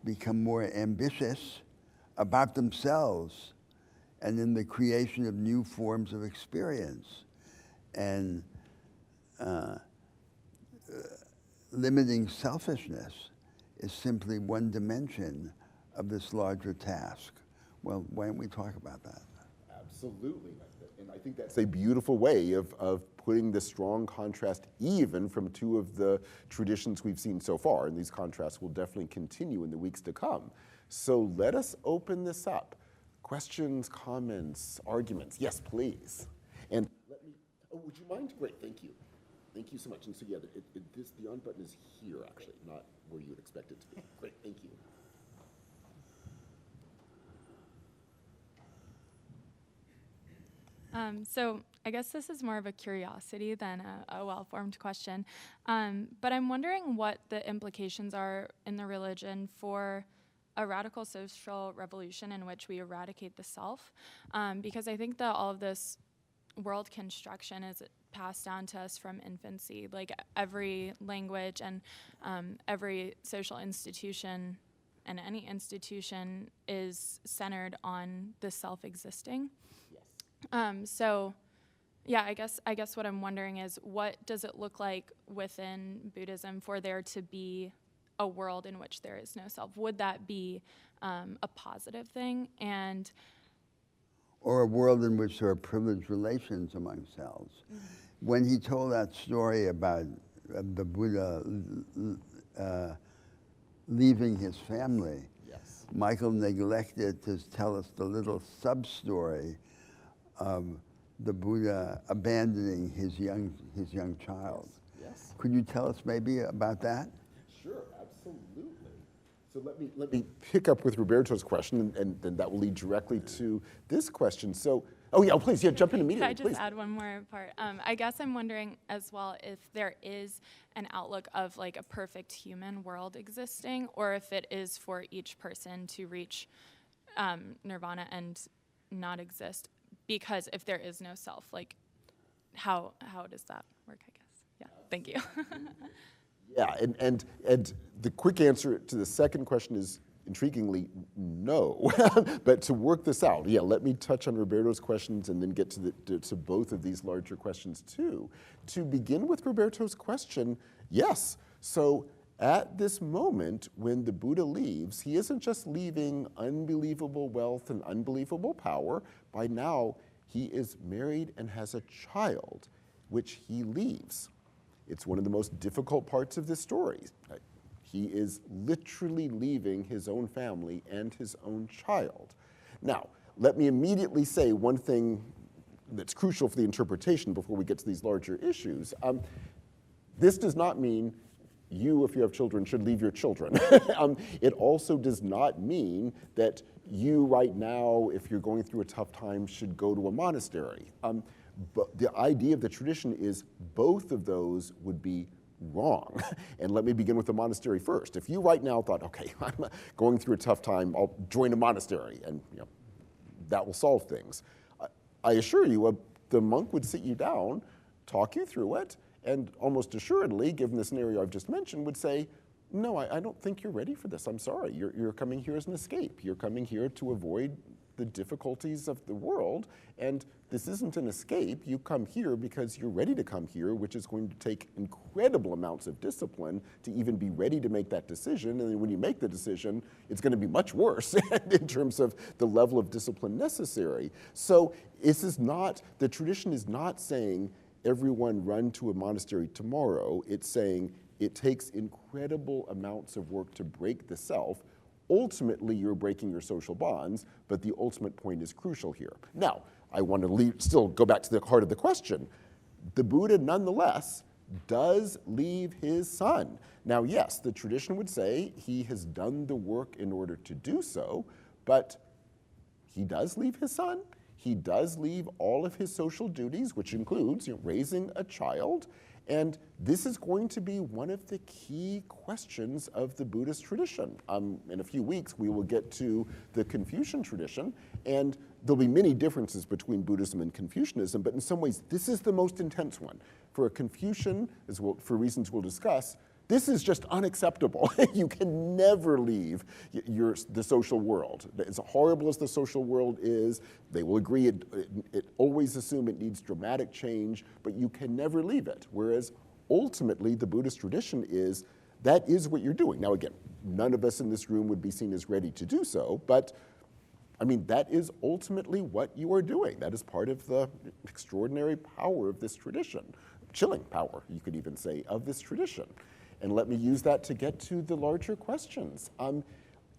[SPEAKER 2] become more ambitious about themselves and in the creation of new forms of experience. And limiting selfishness is simply one dimension of this larger task. Well, why don't we talk about that?
[SPEAKER 1] Absolutely. And I think that's a beautiful way of putting the strong contrast even from two of the traditions we've seen so far. And these contrasts will definitely continue in the weeks to come. So let us open this up. Questions, comments, arguments? Yes, please. And let me, would you mind? Great, thank you. Thank you so much. And so yeah, the on button is here actually, not where you would expect it to be. Great, thank you.
[SPEAKER 3] So I guess this is more of a curiosity than a well-formed question. But I'm wondering what the implications are in the religion for a radical social revolution in which we eradicate the self. Because I think that all of this world construction is passed down to us from infancy. Like every language and every social institution and any institution is centered on the self existing.
[SPEAKER 1] Yes.
[SPEAKER 3] So, yeah, I guess what I'm wondering is, what does it look like within Buddhism for there to be a world in which there is no self? Would that be a positive thing? And
[SPEAKER 2] Or a world in which there are privileged relations among selves. When he told that story about the Buddha leaving his family,
[SPEAKER 1] Yes.
[SPEAKER 2] Michael neglected to tell us the little sub-story of the Buddha abandoning his young child.
[SPEAKER 1] Yes.
[SPEAKER 2] Could you tell us maybe about that?
[SPEAKER 1] Sure, absolutely. So let me pick up with Roberto's question, and then that will lead directly to this question. So, oh yeah, please, yeah, jump in immediately,
[SPEAKER 3] Can I just
[SPEAKER 1] please.
[SPEAKER 3] add one more part? I guess I'm wondering as well if there is an outlook of like a perfect human world existing, or if it is for each person to reach nirvana and not exist. Because if there is no self, like how does that work, I guess? Yeah, thank you.
[SPEAKER 1] Yeah, and the quick answer to the second question is, intriguingly, no. But to work this out, yeah, let me touch on Roberto's questions and then get to both of these larger questions too. To begin with Roberto's question, yes. So at this moment, when the Buddha leaves, he isn't just leaving unbelievable wealth and unbelievable power. By now, he is married and has a child, which he leaves. It's one of the most difficult parts of this story. He is literally leaving his own family and his own child. Now, let me immediately say one thing that's crucial for the interpretation before we get to these larger issues. This does not mean you, if you have children, should leave your children. It also does not mean that you right now, if you're going through a tough time, should go to a monastery. But the idea of the tradition is both of those would be wrong. And let me begin with the monastery first. If you right now thought, okay, I'm going through a tough time, I'll join a monastery, and that will solve things. I assure you, the monk would sit you down, talk you through it, and almost assuredly, given the scenario I've just mentioned, would say, no, I don't think you're ready for this. I'm sorry. You're coming here as an escape. You're coming here to avoid the difficulties of the world, and this isn't an escape. You come here because you're ready to come here, which is going to take incredible amounts of discipline to even be ready to make that decision. And then when you make the decision, it's going to be much worse in terms of the level of discipline necessary. So the tradition is not saying everyone run to a monastery tomorrow. It's saying it takes incredible amounts of work to break the self. Ultimately, you're breaking your social bonds, but the ultimate point is crucial here. Now, I want to still go back to the heart of the question. The Buddha, nonetheless, does leave his son. Now, yes, the tradition would say he has done the work in order to do so, but he does leave his son. He does leave all of his social duties, which includes raising a child. And this is going to be one of the key questions of the Buddhist tradition. In a few weeks, we will get to the Confucian tradition, and there'll be many differences between Buddhism and Confucianism, but in some ways, this is the most intense one. For a Confucian, for reasons we'll discuss, this is just unacceptable. You can never leave the social world. As horrible as the social world is, they will agree it always assume it needs dramatic change, but you can never leave it. Whereas ultimately, the Buddhist tradition is that is what you're doing. Now again, none of us in this room would be seen as ready to do so, but I mean, that is ultimately what you are doing. That is part of the extraordinary power of this tradition. Chilling power, you could even say, of this tradition. And let me use that to get to the larger questions.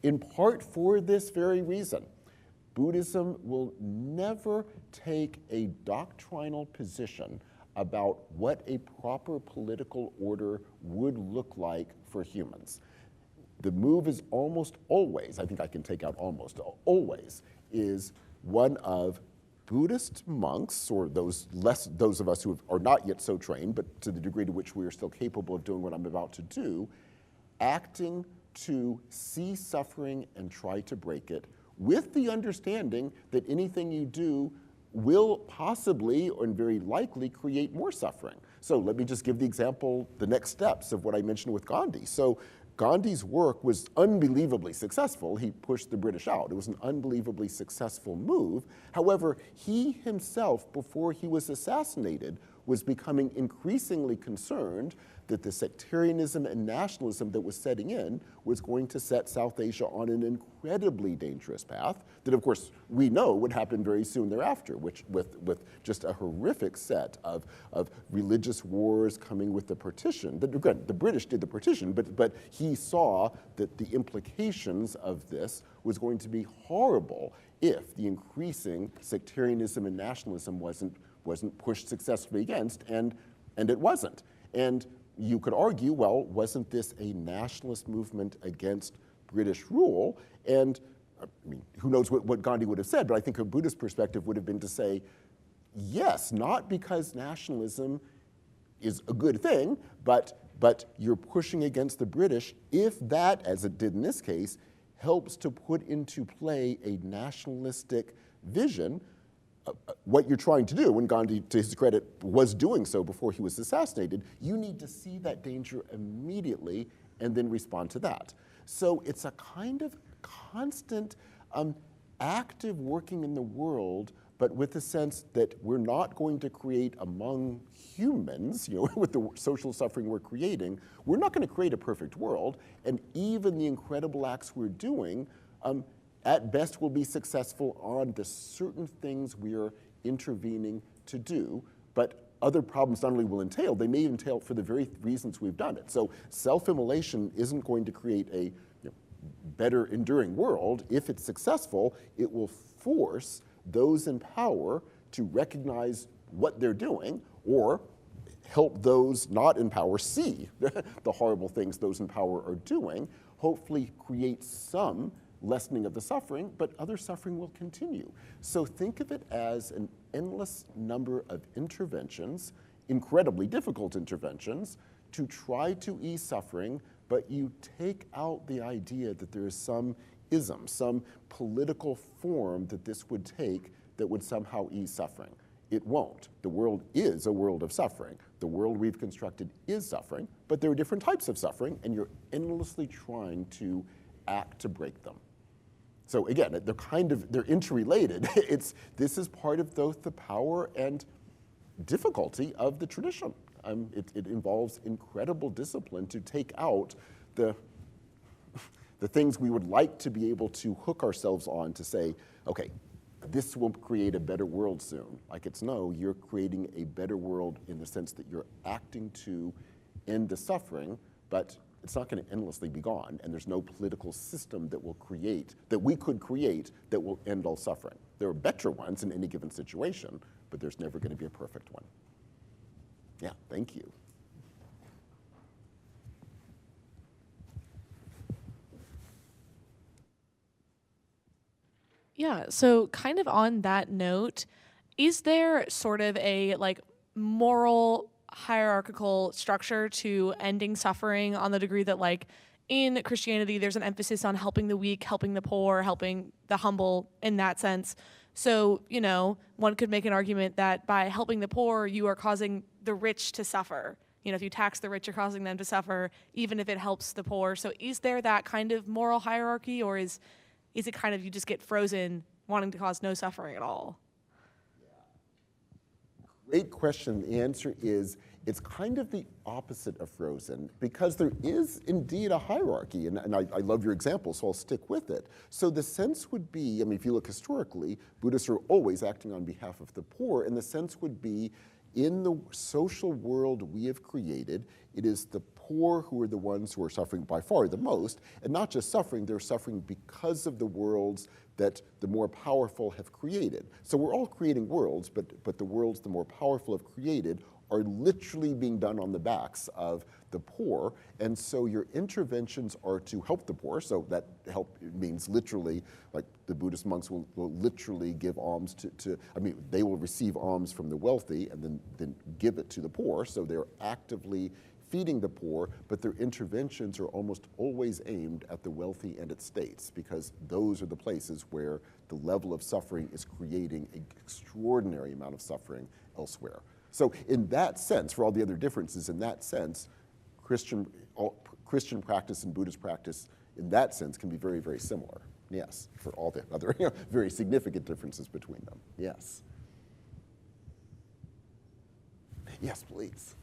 [SPEAKER 1] In part for this very reason, Buddhism will never take a doctrinal position about what a proper political order would look like for humans. The move is almost always, I think I can take out almost always, is one of Buddhist monks, or those of us who are not yet so trained, but to the degree to which we are still capable of doing what I'm about to do, acting to see suffering and try to break it, with the understanding that anything you do will possibly, and very likely, create more suffering. So let me just give the example, the next steps of what I mentioned with Gandhi. So Gandhi's work was unbelievably successful. He pushed the British out. It was an unbelievably successful move. However, he himself, before he was assassinated, was becoming increasingly concerned that the sectarianism and nationalism that was setting in was going to set South Asia on an incredibly dangerous path that, of course, we know would happen very soon thereafter, which with just a horrific set of religious wars coming with the partition. Again, the British did the partition, but he saw that the implications of this was going to be horrible if the increasing sectarianism and nationalism wasn't pushed successfully against, and it wasn't. And you could argue, well, wasn't this a nationalist movement against British rule? And I mean, who knows what Gandhi would have said, but I think a Buddhist perspective would have been to say, yes, not because nationalism is a good thing, but you're pushing against the British if that, as it did in this case, helps to put into play a nationalistic vision. What you're trying to do, and Gandhi, to his credit, was doing so before he was assassinated, you need to see that danger immediately and then respond to that. So it's a kind of constant, active working in the world, but with the sense that we're not going to create among humans, with the social suffering we're creating, we're not going to create a perfect world, and even the incredible acts we're doing, at best will be successful on the certain things we are intervening to do, but other problems not only will entail, they may entail for the very reasons we've done it. So self-immolation isn't going to create a better enduring world. If it's successful, it will force those in power to recognize what they're doing, or help those not in power see the horrible things those in power are doing, hopefully create some lessening of the suffering, but other suffering will continue. So think of it as an endless number of interventions, incredibly difficult interventions, to try to ease suffering, but you take out the idea that there is some ism, some political form that this would take that would somehow ease suffering. It won't. The world is a world of suffering. The world we've constructed is suffering, but there are different types of suffering, and you're endlessly trying to act to break them. So again, they're interrelated. This is part of both the power and difficulty of the tradition. It involves incredible discipline to take out the things we would like to be able to hook ourselves on to say, okay, this will create a better world soon. Like you're creating a better world in the sense that you're acting to end the suffering, but it's not going to endlessly be gone, and there's no political system that we could create that will end all suffering. There are better ones in any given situation, but there's never going to be a perfect one. Yeah, thank you.
[SPEAKER 4] Yeah, so kind of on that note, is there sort of a moral hierarchical structure to ending suffering, on the degree that in Christianity there's an emphasis on helping the weak, helping the poor, helping the humble in that sense? So, one could make an argument that by helping the poor, you are causing the rich to suffer. If you tax the rich, you're causing them to suffer, even if it helps the poor. So is there that kind of moral hierarchy, or is it kind of you just get frozen wanting to cause no suffering at all?
[SPEAKER 1] Great question. The answer is it's kind of the opposite of frozen, because there is indeed a hierarchy, and I love your example, so I'll stick with it. So the sense would be, if you look historically, Buddhists are always acting on behalf of the poor, and the sense would be, in the social world we have created, it is the poor who are the ones who are suffering by far the most, and not just suffering, they're suffering because of the worlds that the more powerful have created. So we're all creating worlds, but the worlds the more powerful have created are literally being done on the backs of the poor, and so your interventions are to help the poor. So that help means literally, like the Buddhist monks will literally give alms they will receive alms from the wealthy and then give it to the poor, so they're actively feeding the poor, but their interventions are almost always aimed at the wealthy and at states, because those are the places where the level of suffering is creating an extraordinary amount of suffering elsewhere. So in that sense, for all the other differences, in that sense, Christian practice and Buddhist practice in that sense can be very, very similar. Yes, for all the other very significant differences between them. Yes. Yes, please.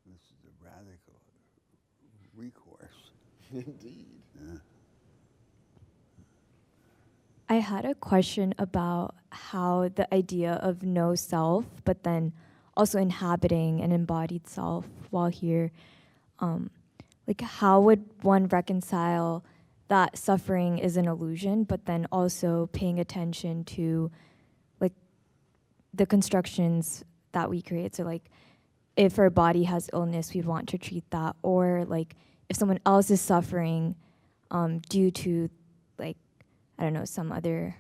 [SPEAKER 2] This is a radical recourse.
[SPEAKER 1] Indeed.
[SPEAKER 5] I had a question about how the idea of no self, but then also inhabiting an embodied self while here, like how would one reconcile that suffering is an illusion, but then also paying attention to like the constructions that we create? So like if our body has illness, we want to treat that, or like if someone else is suffering due to like, I don't know, some other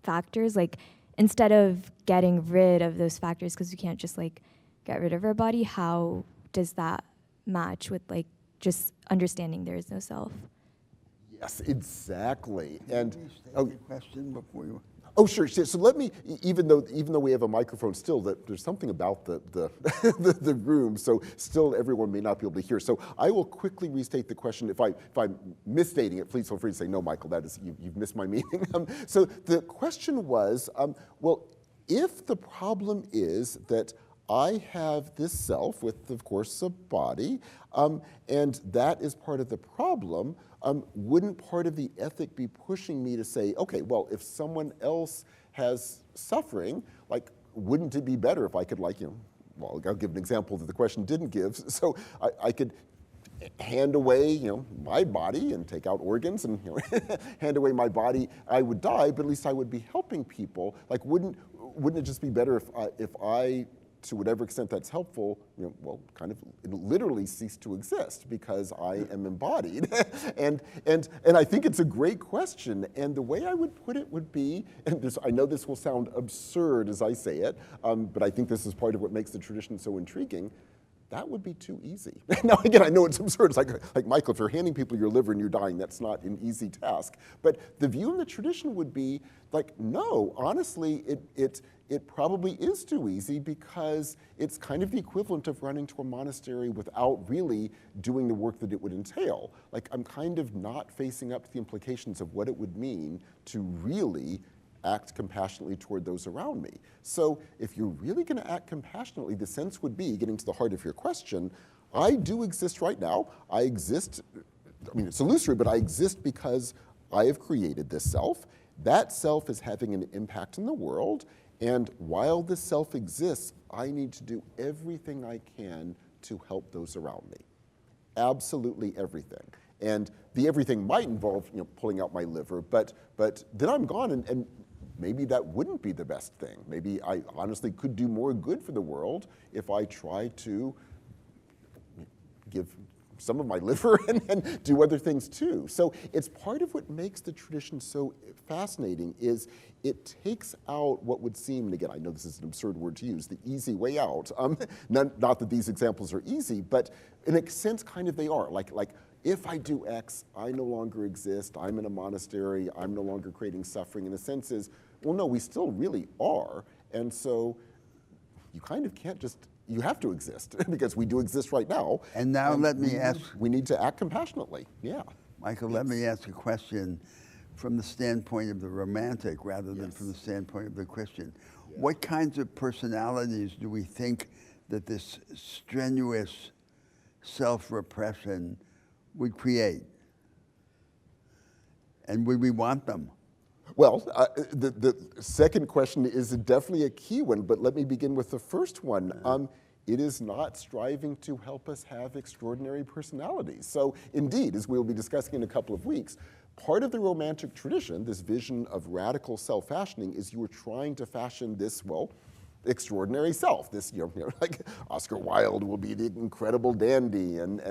[SPEAKER 5] factors, like instead of getting rid of those factors, because we can't just like get rid of our body, how does that match with like just understanding there is no self?
[SPEAKER 1] Yes, exactly. And
[SPEAKER 2] Can you state your question before you?
[SPEAKER 1] oh, sure. So let me, even though we have a microphone still, that there's something about the room, so still everyone may not be able to hear. So I will quickly restate the question. If I'm misstating it, please feel free to say, no, Michael, that is, you've missed my meaning. So the question was, well, if the problem is that I have this self with, of course, a body, and that is part of the problem, wouldn't part of the ethic be pushing me to say, okay, well, if someone else has suffering, like, wouldn't it be better if I could, like, well, I'll give an example that the question didn't give. So I could hand away, my body and take out organs and hand away my body. I would die, but at least I would be helping people. Like, wouldn't it just be better if I, to whatever extent that's helpful, well, kind of literally cease to exist because I am embodied? and I think it's a great question. And the way I would put it would be, and I know this will sound absurd as I say it, but I think this is part of what makes the tradition so intriguing. That would be too easy. Now, again, I know it's absurd. It's like Michael, if you're handing people your liver and you're dying, that's not an easy task. But the view in the tradition would be like, no, honestly, it probably is too easy because it's kind of the equivalent of running to a monastery without really doing the work that it would entail. Like, I'm kind of not facing up to the implications of what it would mean to really act compassionately toward those around me. So if you're really going to act compassionately, the sense would be, getting to the heart of your question, I do exist right now. I exist, I mean, it's illusory, but I exist because I have created this self. That self is having an impact in the world, and while this self exists, I need to do everything I can to help those around me. Absolutely everything. And the everything might involve, pulling out my liver, but then I'm gone, and maybe that wouldn't be the best thing. Maybe I honestly could do more good for the world if I try to give some of my liver and do other things too. So it's part of what makes the tradition so fascinating is it takes out what would seem, and again, I know this is an absurd word to use, the easy way out. Not that these examples are easy, but in a sense, kind of they are. Like if I do X, I no longer exist, I'm in a monastery, I'm no longer creating suffering. And the sense is, well, no, we still really are. And so you kind of can't just, you have to exist because we do exist right now.
[SPEAKER 2] And now let me ask.
[SPEAKER 1] We need to act compassionately, yeah.
[SPEAKER 2] Michael, let me ask a question from the standpoint of the romantic rather than from the standpoint of the Christian. Yeah. What kinds of personalities do we think that this strenuous self-repression would create? And would we want them?
[SPEAKER 1] Well, the second question is definitely a key one, but let me begin with the first one. It is not striving to help us have extraordinary personalities. So indeed, as we'll be discussing in a couple of weeks, part of the Romantic tradition, this vision of radical self-fashioning, is you were trying to fashion this, well, extraordinary self. This, like Oscar Wilde will be the incredible dandy, and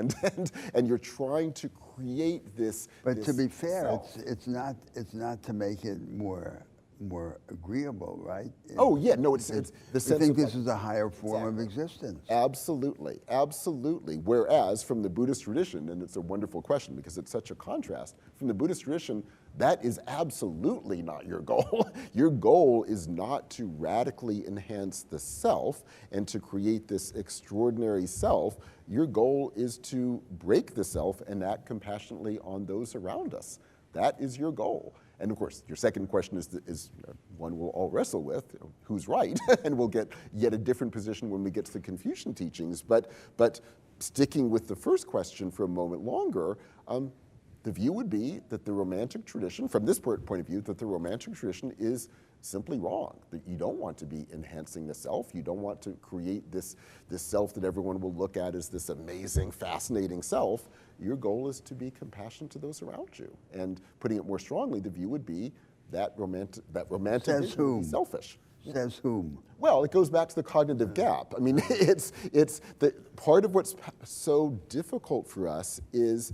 [SPEAKER 1] you're trying to create this.
[SPEAKER 2] But
[SPEAKER 1] this
[SPEAKER 2] to be fair,
[SPEAKER 1] self.
[SPEAKER 2] it's not to make it more more agreeable, right?
[SPEAKER 1] Oh yeah, no, it's the
[SPEAKER 2] I
[SPEAKER 1] sense
[SPEAKER 2] think
[SPEAKER 1] of
[SPEAKER 2] this is a higher form of existence.
[SPEAKER 1] Absolutely, absolutely. Whereas from the Buddhist tradition, and it's a wonderful question because it's such a contrast, from the Buddhist tradition, that is absolutely not your goal. Your goal is not to radically enhance the self and to create this extraordinary self. Your goal is to break the self and act compassionately on those around us. That is your goal. And of course, your second question is one we'll all wrestle with, who's right? And we'll get yet a different position when we get to the Confucian teachings. But sticking with the first question for a moment longer, the view would be that the Romantic tradition, from this point of view, that the Romantic tradition is simply wrong, that you don't want to be enhancing the self, you don't want to create this self that everyone will look at as this amazing, fascinating self. Your goal is to be compassionate to those around you. And putting it more strongly, the view would be that romantic
[SPEAKER 2] Says
[SPEAKER 1] vision
[SPEAKER 2] whom?
[SPEAKER 1] is selfish.
[SPEAKER 2] Says whom?
[SPEAKER 1] Well, it goes back to the cognitive gap. I mean, it's the part of what's so difficult for us is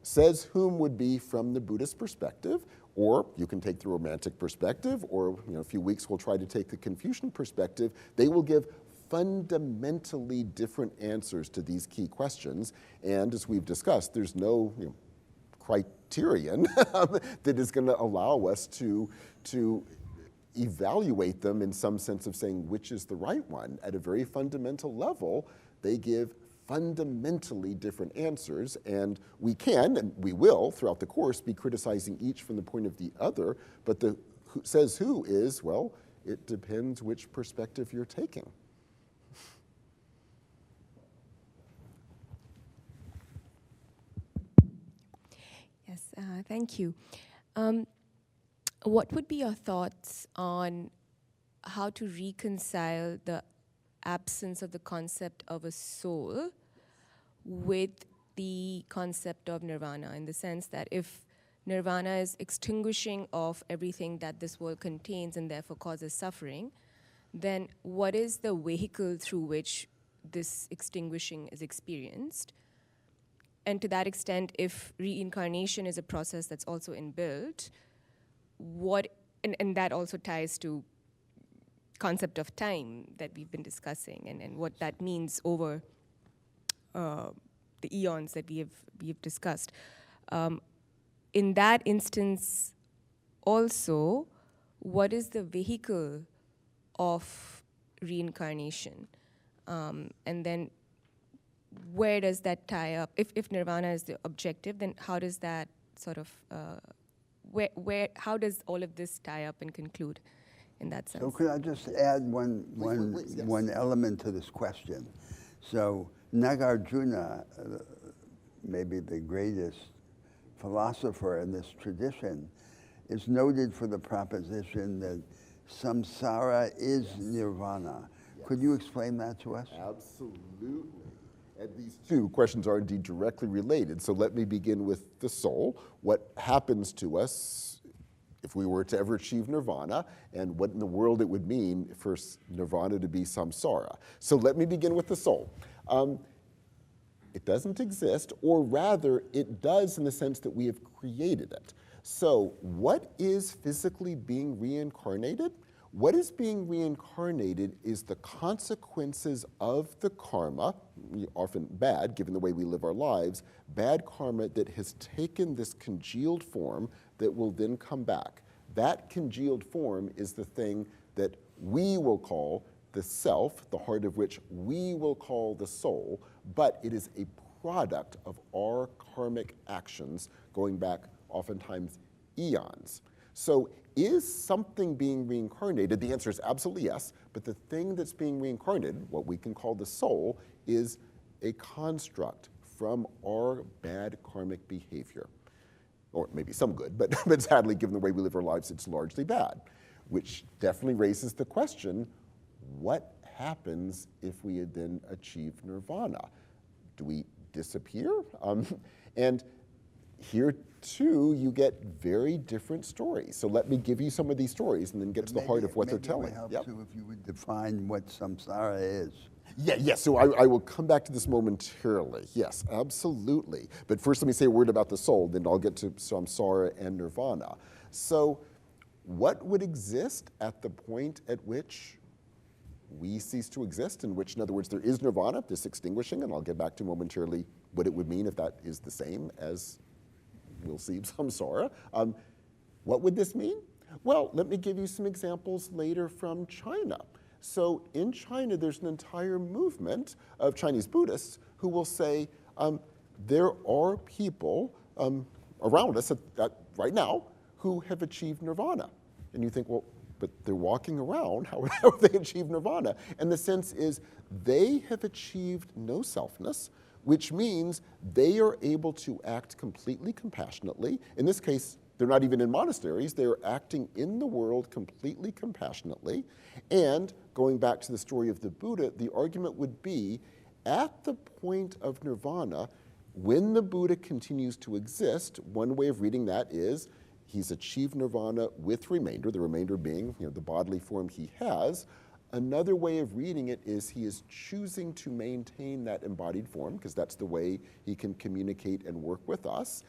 [SPEAKER 1] says whom would be from the Buddhist perspective, or you can take the Romantic perspective, or in a few weeks we'll try to take the Confucian perspective. They will give fundamentally different answers to these key questions, and as we've discussed, there's no criterion that is going to allow us to evaluate them in some sense of saying which is the right one. At a very fundamental level, they give fundamentally different answers, and we can, and we will throughout the course, be criticizing each from the point of the other, but the who says who is, well, it depends which perspective you're taking.
[SPEAKER 6] Yes, thank you. What would be your thoughts on how to reconcile the absence of the concept of a soul with the concept of nirvana, in the sense that if nirvana is extinguishing of everything that this world contains and therefore causes suffering, then what is the vehicle through which this extinguishing is experienced? And to that extent, if reincarnation is a process that's also inbuilt, and that also ties to concept of time that we've been discussing, and what that means over the eons that we've discussed. In that instance, also, what is the vehicle of reincarnation? And then where does that tie up? If nirvana is the objective, then how does that sort of, how does all of this tie up and conclude in that sense?
[SPEAKER 2] So could I just add
[SPEAKER 1] Please, yes.
[SPEAKER 2] one element to this question? So Nagarjuna, maybe the greatest philosopher in this tradition, is noted for the proposition that samsara is nirvana.
[SPEAKER 1] Yes.
[SPEAKER 2] Could you explain that to us?
[SPEAKER 1] Absolutely. And these two questions are indeed directly related. So let me begin with the soul. What happens to us if we were to ever achieve nirvana, and what in the world it would mean for nirvana to be samsara. So let me begin with the soul. It doesn't exist, or rather, it does in the sense that we have created it. So what is physically being reincarnated? What is being reincarnated is the consequences of the karma, often bad, given the way we live our lives, bad karma that has taken this congealed form that will then come back. That congealed form is the thing that we will call the self, the heart of which we will call the soul, but it is a product of our karmic actions going back oftentimes eons. So is something being reincarnated? The answer is absolutely yes, but the thing that's being reincarnated, what we can call the soul, is a construct from our bad karmic behavior. Or maybe some good, but sadly, given the way we live our lives, it's largely bad, which definitely raises the question, what happens if we had then achieved nirvana? Do we disappear? And here too, you get very different stories. So let me give you some of these stories and then get to the heart of what they're telling.
[SPEAKER 2] Maybe it would help too if you would define what samsara is.
[SPEAKER 1] Yes, so I will come back to this momentarily. Yes, absolutely. But first let me say a word about the soul, then I'll get to samsara and nirvana. So what would exist at the point at which we cease to exist, in which, in other words, there is nirvana, this extinguishing, and I'll get back to momentarily what it would mean if that is the same as, we'll see, samsara. What would this mean? Well, let me give you some examples later from China. So in China, there's an entire movement of Chinese Buddhists who will say, there are people around us right now who have achieved nirvana. And you think, well, but they're walking around, how have they achieved nirvana? And the sense is they have achieved no selfness, which means they are able to act completely compassionately. In this case, they're not even in monasteries, they're acting in the world completely compassionately. And going back to the story of the Buddha, the argument would be, at the point of nirvana, when the Buddha continues to exist, one way of reading that is, he's achieved nirvana with remainder, the remainder being the bodily form he has. Another way of reading it is he is choosing to maintain that embodied form, because that's the way he can communicate and work with us.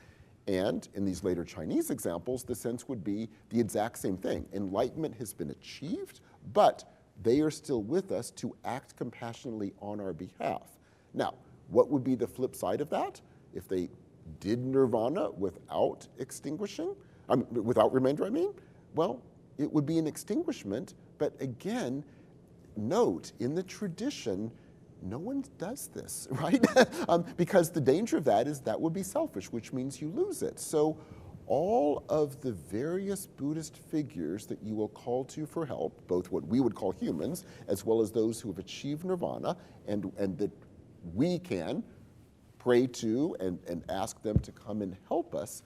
[SPEAKER 1] And in these later Chinese examples, the sense would be the exact same thing. Enlightenment has been achieved, but they are still with us to act compassionately on our behalf. Now, what would be the flip side of that? If they did nirvana without extinguishing, without remainder, I mean, well, it would be an extinguishment, but again, note, in the tradition, no one does this, right? Because the danger of that is that would be selfish, which means you lose it. So all of the various Buddhist figures that you will call to for help, both what we would call humans, as well as those who have achieved nirvana, and that we can pray to and ask them to come and help us,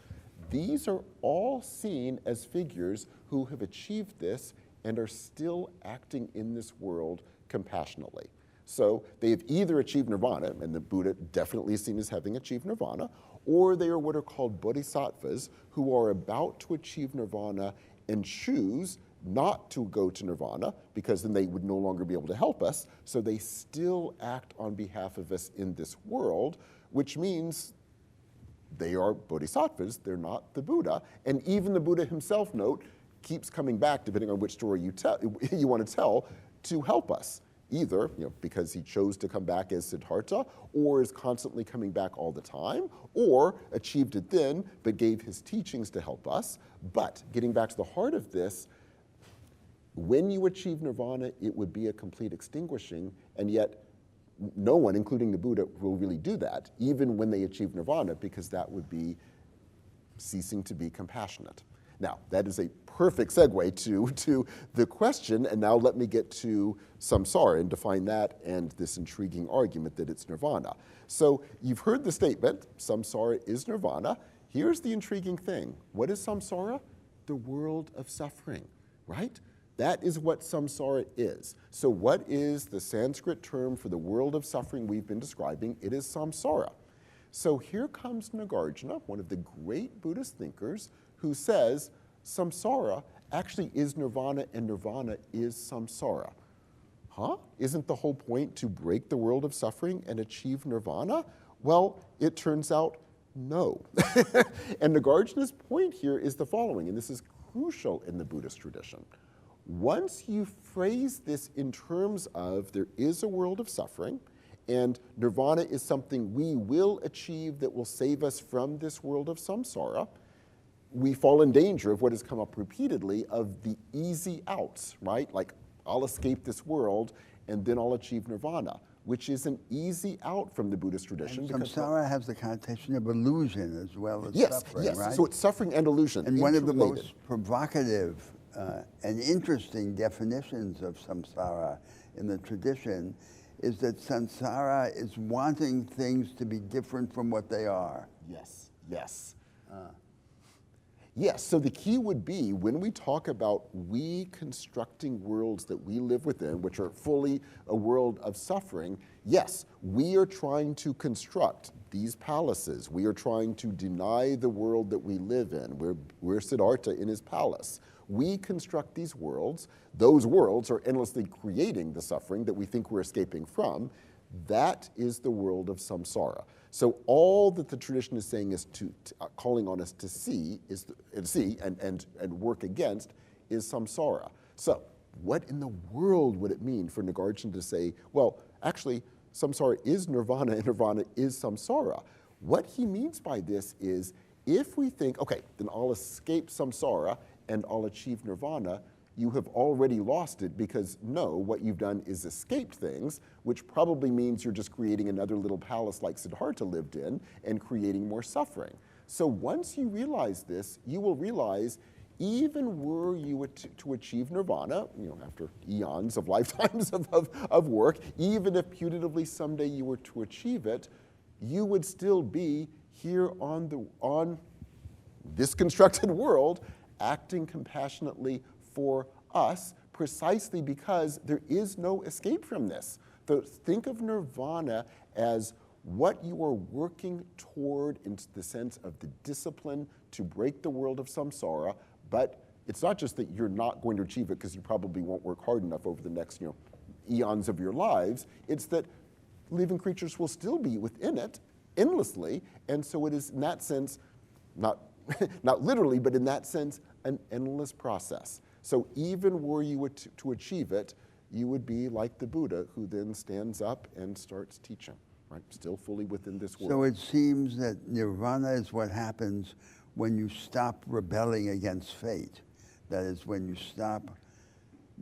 [SPEAKER 1] these are all seen as figures who have achieved this and are still acting in this world compassionately. So they have either achieved nirvana, and the Buddha definitely is seen as having achieved nirvana, or they are what are called bodhisattvas, who are about to achieve nirvana and choose not to go to nirvana, because then they would no longer be able to help us, so they still act on behalf of us in this world, which means they are bodhisattvas, they're not the Buddha. And even the Buddha himself, note, keeps coming back, depending on which story you want to tell, to help us. Either because he chose to come back as Siddhartha, or is constantly coming back all the time, or achieved it then, but gave his teachings to help us. But getting back to the heart of this, when you achieve nirvana, it would be a complete extinguishing, and yet no one, including the Buddha, will really do that, even when they achieve nirvana, because that would be ceasing to be compassionate. Now, that is a perfect segue to the question, and now let me get to samsara and define that and this intriguing argument that it's nirvana. So you've heard the statement, samsara is nirvana. Here's the intriguing thing. What is samsara? The world of suffering, right? That is what samsara is. So what is the Sanskrit term for the world of suffering we've been describing? It is samsara. So here comes Nagarjuna, one of the great Buddhist thinkers, who says samsara actually is nirvana and nirvana is samsara. Huh? Isn't the whole point to break the world of suffering and achieve nirvana? Well, it turns out no. And Nagarjuna's point here is the following, and this is crucial in the Buddhist tradition. Once you phrase this in terms of there is a world of suffering, and nirvana is something we will achieve that will save us from this world of samsara, we fall in danger of what has come up repeatedly of the easy outs, right? Like, I'll escape this world and then I'll achieve nirvana, which is an easy out from the Buddhist tradition.
[SPEAKER 2] And samsara has the connotation of illusion as well as suffering,
[SPEAKER 1] yes.
[SPEAKER 2] right?
[SPEAKER 1] So it's suffering and illusion.
[SPEAKER 2] And one of the
[SPEAKER 1] interrelated.
[SPEAKER 2] most provocative and interesting definitions of samsara in the tradition is that samsara is wanting things to be different from what they are.
[SPEAKER 1] Yes, yes. Yes, so the key would be when we talk about we constructing worlds that we live within, which are fully a world of suffering, yes, we are trying to construct these palaces. We are trying to deny the world that we live in. We're Siddhartha in his palace. We construct these worlds. Those worlds are endlessly creating the suffering that we think we're escaping from. That is the world of samsara. So all that the tradition is saying is calling on us to see and work against is samsara. So what in the world would it mean for Nagarjuna to say, well, actually, samsara is nirvana and nirvana is samsara? What he means by this is, if we think, okay, then I'll escape samsara and I'll achieve nirvana, you have already lost it, because no, what you've done is escaped things, which probably means you're just creating another little palace like Siddhartha lived in and creating more suffering. So once you realize this, you will realize even were you to achieve nirvana, after eons of lifetimes of work, even if putatively someday you were to achieve it, you would still be here on this constructed world, acting compassionately for us, precisely because there is no escape from this. So think of nirvana as what you are working toward in the sense of the discipline to break the world of samsara, but it's not just that you're not going to achieve it because you probably won't work hard enough over the next eons of your lives. It's that living creatures will still be within it endlessly, and so it is in that sense, not literally, but in that sense, an endless process. So even were you to achieve it, you would be like the Buddha, who then stands up and starts teaching, right? Still fully within this world.
[SPEAKER 2] So it seems that nirvana is what happens when you stop rebelling against fate. That is, when you stop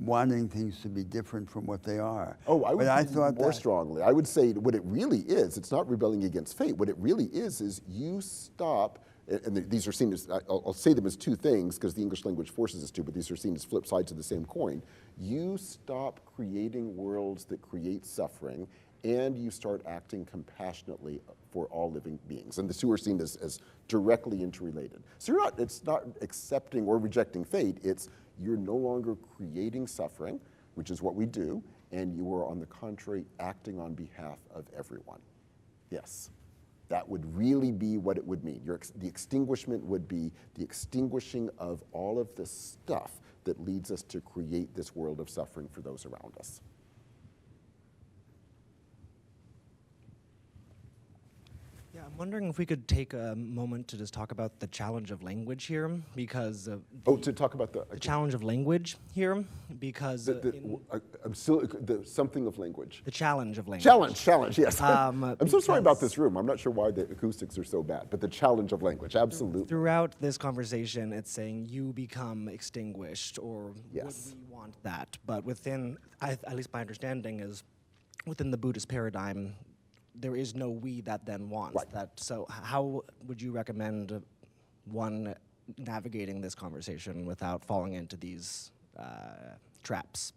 [SPEAKER 2] wanting things to be different from what they are.
[SPEAKER 1] Oh, I would
[SPEAKER 2] thought
[SPEAKER 1] more strongly. I would say what it really is, it's not rebelling against fate. What it really is you stop, and these are seen as, I'll say them as two things because the English language forces us to, but these are seen as flip sides of the same coin. You stop creating worlds that create suffering, and you start acting compassionately for all living beings. And the two are seen as directly interrelated. So it's not accepting or rejecting fate, it's you're no longer creating suffering, which is what we do, and you are, on the contrary, acting on behalf of everyone. Yes, that would really be what it would mean. The extinguishment would be the extinguishing of all of the stuff that leads us to create this world of suffering for those around us.
[SPEAKER 7] Yeah, I'm wondering if we could take a moment to just talk about the challenge of language here, because
[SPEAKER 1] to talk about the
[SPEAKER 7] challenge of language here, because
[SPEAKER 1] something of language.
[SPEAKER 7] The challenge of language.
[SPEAKER 1] Challenge, yes. I'm so sorry about this room. I'm not sure why the acoustics are so bad, but the challenge of language, absolutely.
[SPEAKER 7] Throughout this conversation, it's saying you become extinguished, or
[SPEAKER 1] yes.
[SPEAKER 7] Would we want that? But within, at least my understanding is, within the Buddhist paradigm, there is no we that then wants that. So how would you recommend one navigating this conversation without falling into these traps?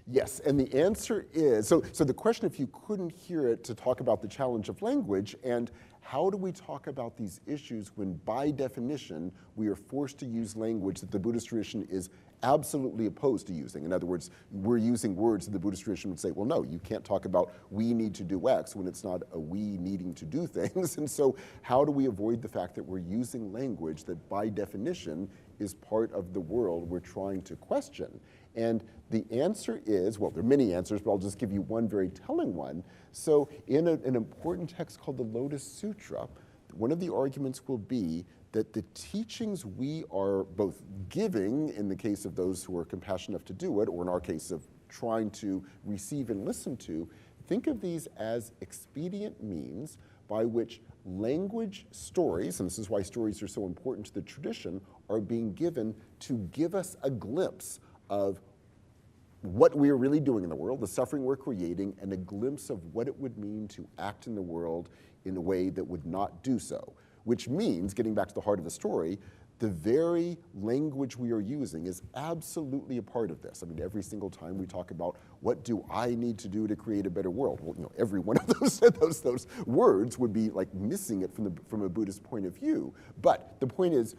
[SPEAKER 1] Yes, and the answer is, so the question, if you couldn't hear it, to talk about the challenge of language, and how do we talk about these issues when, by definition, we are forced to use language that the Buddhist tradition is absolutely opposed to using. In other words, we're using words that the Buddhist tradition would say, well, no, you can't talk about we need to do X when it's not a we needing to do things. And so how do we avoid the fact that we're using language that by definition is part of the world we're trying to question? And the answer is, well, there are many answers, but I'll just give you one very telling one. So in an important text called the Lotus Sutra, one of the arguments will be that the teachings we are both giving, in the case of those who are compassionate enough to do it, or in our case of trying to receive and listen to, think of these as expedient means by which language stories, and this is why stories are so important to the tradition, are being given to give us a glimpse of what we are really doing in the world, the suffering we're creating, and a glimpse of what it would mean to act in the world in a way that would not do so. Which means, getting back to the heart of the story, the very language we are using is absolutely a part of this. I mean, every single time we talk about what do I need to do to create a better world, well, every one of those words would be like missing it from a Buddhist point of view. But the point is,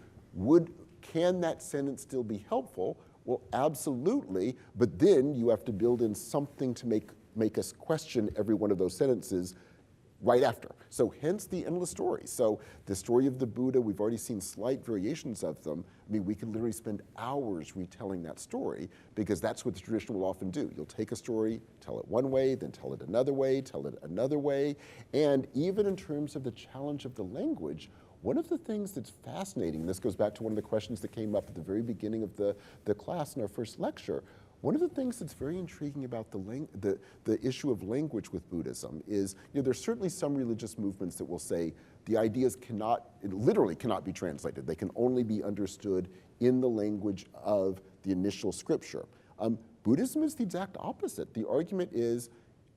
[SPEAKER 1] can that sentence still be helpful? Well, absolutely, but then you have to build in something to make us question every one of those sentences right after. So hence the endless stories. So the story of the Buddha, we've already seen slight variations of them. I mean, we could literally spend hours retelling that story, because that's what the tradition will often do. You'll take a story, tell it one way, then tell it another way, tell it another way. And even in terms of the challenge of the language, one of the things that's fascinating, and this goes back to one of the questions that came up at the very beginning of the class in our first lecture, one of the things that's very intriguing about the issue of language with Buddhism is, there's certainly some religious movements that will say the ideas literally cannot be translated. They can only be understood in the language of the initial scripture. Buddhism is the exact opposite. The argument is,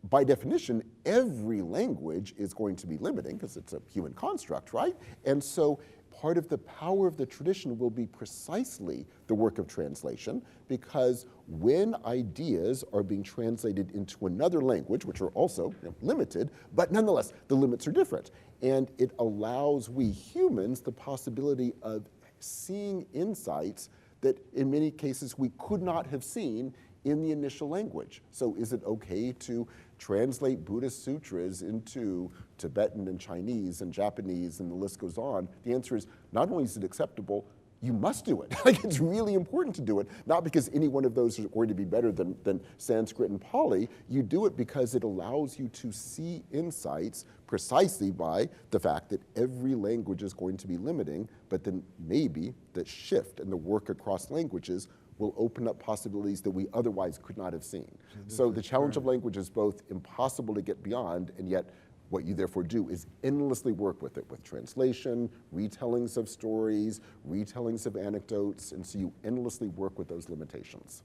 [SPEAKER 1] by definition, every language is going to be limiting because it's a human construct, right? And so part of the power of the tradition will be precisely the work of translation, because when ideas are being translated into another language, which are also limited, but nonetheless, the limits are different. And it allows we humans the possibility of seeing insights that in many cases we could not have seen in the initial language. So is it okay to translate Buddhist sutras into Tibetan and Chinese and Japanese, and the list goes on? The answer is, not only is it acceptable, you must do it. Like, it's really important to do it, not because any one of those is going to be better than Sanskrit and Pali. You do it because it allows you to see insights precisely by the fact that every language is going to be limiting, but then maybe the shift and the work across languages will open up possibilities that we otherwise could not have seen. So the challenge of language is both impossible to get beyond, and yet what you therefore do is endlessly work with it, with translation, retellings of stories, retellings of anecdotes, and so you endlessly work with those limitations.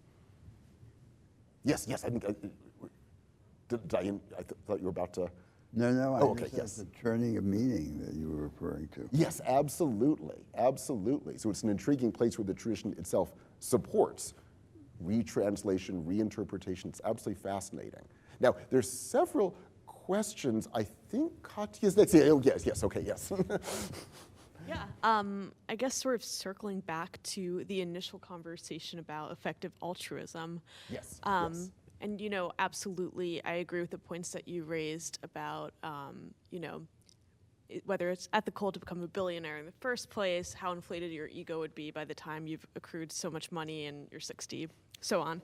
[SPEAKER 1] Yes, I think, I thought you were about to.
[SPEAKER 2] No, I
[SPEAKER 1] okay,
[SPEAKER 2] think
[SPEAKER 1] yes.
[SPEAKER 2] that's the turning of meaning that you were referring to.
[SPEAKER 1] Yes, absolutely. So it's an intriguing place where the tradition itself supports retranslation, reinterpretation. It's absolutely fascinating. Now, there's several questions. I think Katya's next. Yes.
[SPEAKER 8] Yeah, I guess sort of circling back to the initial conversation about effective altruism.
[SPEAKER 1] Yes.
[SPEAKER 8] And, absolutely, I agree with the points that you raised about, whether it's ethical to become a billionaire in the first place, how inflated your ego would be by the time you've accrued so much money and you're 60, so on.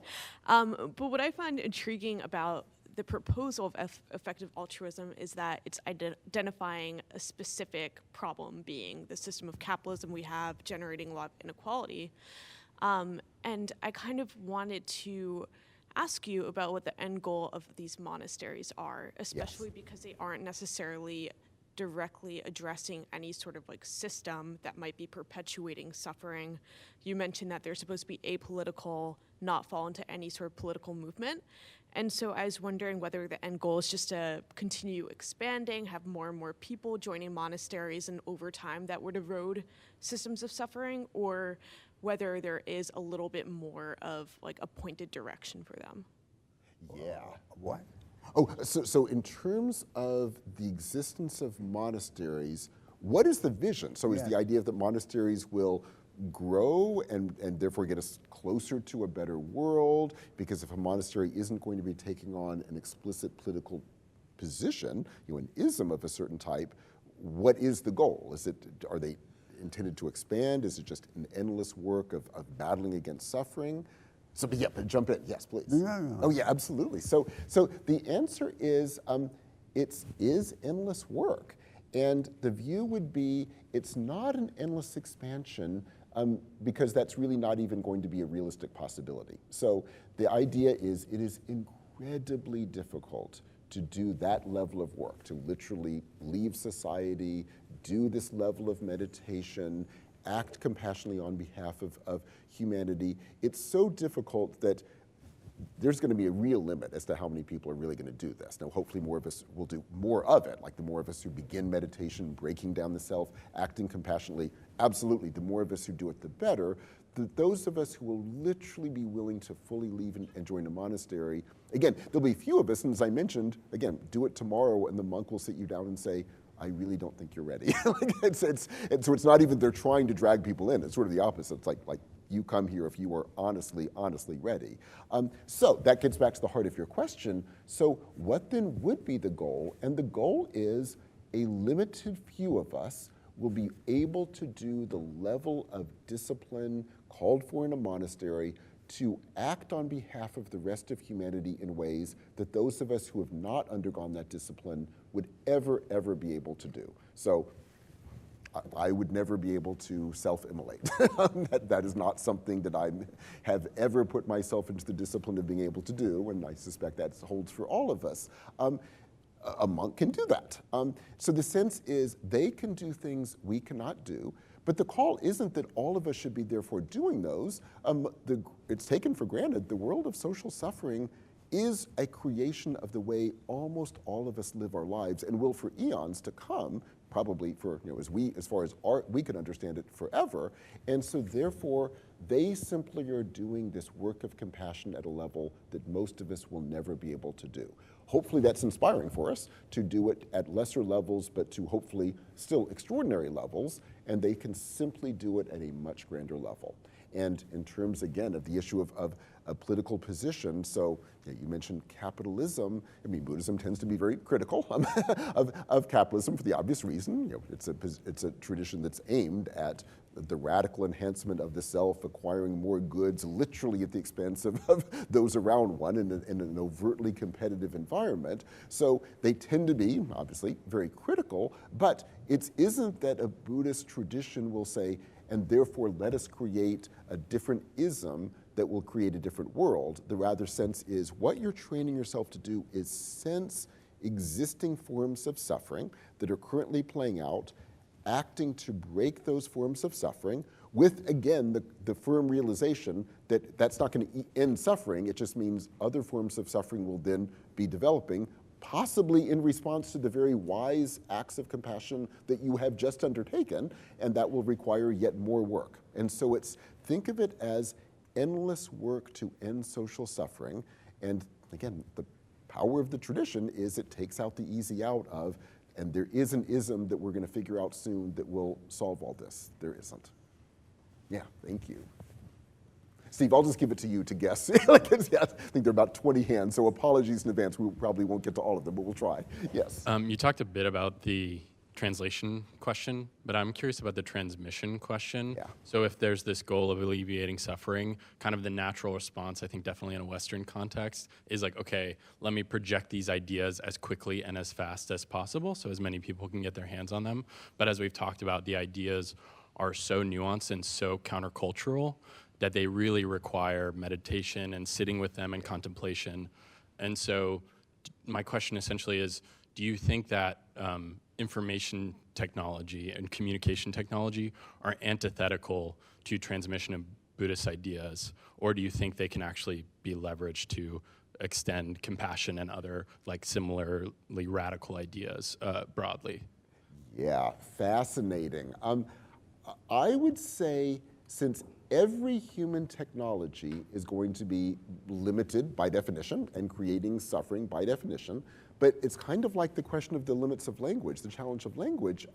[SPEAKER 8] But what I find intriguing about the proposal of effective altruism is that it's identifying a specific problem, being the system of capitalism we have generating a lot of inequality. And I kind of wanted to ask you about what the end goal of these monasteries are, especially because they aren't necessarily directly addressing any sort of system that might be perpetuating suffering. You mentioned that they're supposed to be apolitical, not fall into any sort of political movement. And so I was wondering whether the end goal is just to continue expanding, have more and more people joining monasteries, and over time that would erode systems of suffering, or whether there is a little bit more of a pointed direction for them.
[SPEAKER 1] Yeah.
[SPEAKER 2] What?
[SPEAKER 1] Oh, so in terms of the existence of monasteries, what is the vision? So is the idea that monasteries will grow and therefore get us closer to a better world? Because if a monastery isn't going to be taking on an explicit political position, an ism of a certain type, what is the goal? Are they intended to expand? Is it just an endless work of battling against suffering? So, but jump in. Yes, please.
[SPEAKER 2] No.
[SPEAKER 1] Oh, yeah, absolutely. So the answer is it is endless work. And the view would be it's not an endless expansion because that's really not even going to be a realistic possibility. So the idea is it is incredibly difficult to do that level of work, to literally leave society, do this level of meditation, act compassionately on behalf of humanity. It's so difficult that there's going to be a real limit as to how many people are really going to do this. Now, hopefully more of us will do more of it, like the more of us who begin meditation, breaking down the self, acting compassionately. Absolutely, the more of us who do it, the better. Those of us who will literally be willing to fully leave and join a monastery, again, there'll be few of us, and as I mentioned, again, do it tomorrow and the monk will sit you down and say, I really don't think you're ready. And so it's not even they're trying to drag people in. It's sort of the opposite. It's like you come here if you are honestly ready. So that gets back to the heart of your question. So what then would be the goal? And the goal is a limited few of us will be able to do the level of discipline called for in a monastery to act on behalf of the rest of humanity in ways that those of us who have not undergone that discipline would ever be able to do. So I would never be able to self-immolate. That is not something that I have ever put myself into the discipline of being able to do, and I suspect that holds for all of us. A monk can do that. So the sense is they can do things we cannot do, but the call isn't that all of us should be therefore doing those. It's taken for granted the world of social suffering is a creation of the way almost all of us live our lives and will for eons to come, probably for, as far as we can understand it, forever. And so therefore, they simply are doing this work of compassion at a level that most of us will never be able to do. Hopefully that's inspiring for us to do it at lesser levels, but to hopefully still extraordinary levels, and they can simply do it at a much grander level. And in terms, again, of the issue of a political position, so you mentioned capitalism. I mean, Buddhism tends to be very critical of capitalism for the obvious reason. It's a tradition that's aimed at the radical enhancement of the self, acquiring more goods literally at the expense of those around one in an overtly competitive environment. So they tend to be, obviously, very critical, but it isn't that a Buddhist tradition will say, and therefore let us create a different ism that will create a different world. The rather sense is what you're training yourself to do is sense existing forms of suffering that are currently playing out, acting to break those forms of suffering with, again, the firm realization that that's not going to end suffering. It just means other forms of suffering will then be developing, possibly in response to the very wise acts of compassion that you have just undertaken, and that will require yet more work. And so think of it as endless work to end social suffering. And again, the power of the tradition is it takes out the easy out of, and there is an ism that we're going to figure out soon that will solve all this. There isn't. Yeah, thank you. Steve, I'll just give it to you to guess. I think there are about 20 hands, so apologies in advance. We probably won't get to all of them, but we'll try. Yes.
[SPEAKER 9] You talked a bit about the translation question, but I'm curious about the transmission question.
[SPEAKER 1] Yeah.
[SPEAKER 9] So if there's this goal of alleviating suffering, kind of the natural response, I think definitely in a Western context, is like, okay, let me project these ideas as quickly and as fast as possible so as many people can get their hands on them. But as we've talked about, the ideas are so nuanced and so countercultural that they really require meditation and sitting with them and contemplation. And so my question essentially is, do you think that information technology and communication technology are antithetical to transmission of Buddhist ideas? Or do you think they can actually be leveraged to extend compassion and other similarly radical ideas broadly?
[SPEAKER 1] Yeah, fascinating. I would say since every human technology is going to be limited by definition and creating suffering by definition, but it's kind of like the question of the limits of language, the challenge of language.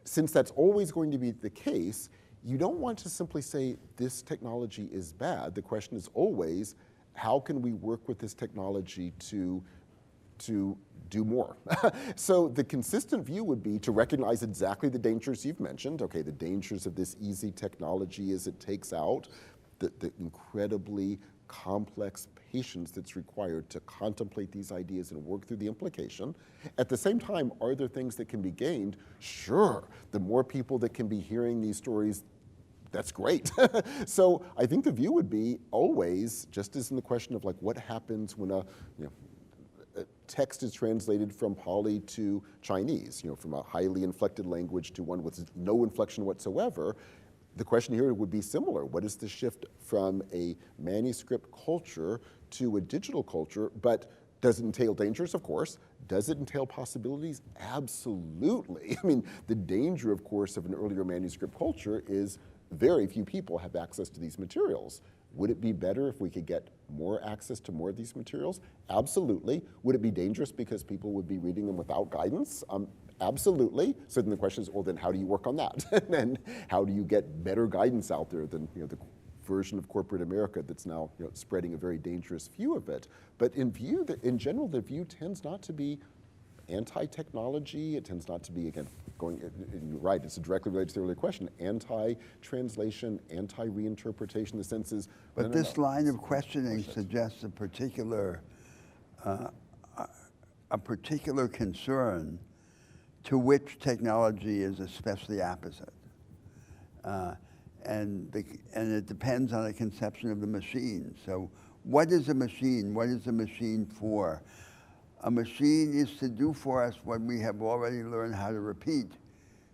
[SPEAKER 1] Since that's always going to be the case, you don't want to simply say this technology is bad. The question is always, how can we work with this technology to do more? So the consistent view would be to recognize exactly the dangers you've mentioned. Okay, the dangers of this easy technology is it takes out the incredibly complex patience that's required to contemplate these ideas and work through the implication. At the same time, are there things that can be gained? Sure, the more people that can be hearing these stories, that's great. So I think the view would be always, just as in the question of what happens when a text is translated from Pali to Chinese, from a highly inflected language to one with no inflection whatsoever. The question here would be similar. What is the shift from a manuscript culture to a digital culture? But does it entail dangers? Of course. Does it entail possibilities? Absolutely. I mean, the danger, of course, of an earlier manuscript culture is very few people have access to these materials. Would it be better if we could get more access to more of these materials? Absolutely. Would it be dangerous because people would be reading them without guidance? Absolutely. So then the question is, well, then how do you work on that? And how do you get better guidance out there than the version of corporate America that's now spreading a very dangerous view of it? But in general, the view tends not to be anti-technology. It tends not to be, again, you're right, it's directly related to the earlier question, anti-translation, anti-reinterpretation, the sense is...
[SPEAKER 2] But this line of questioning suggests a particular concern to which technology is especially apposite. And it depends on the conception of the machine. So what is a machine? What is a machine for? A machine is to do for us what we have already learned how to repeat,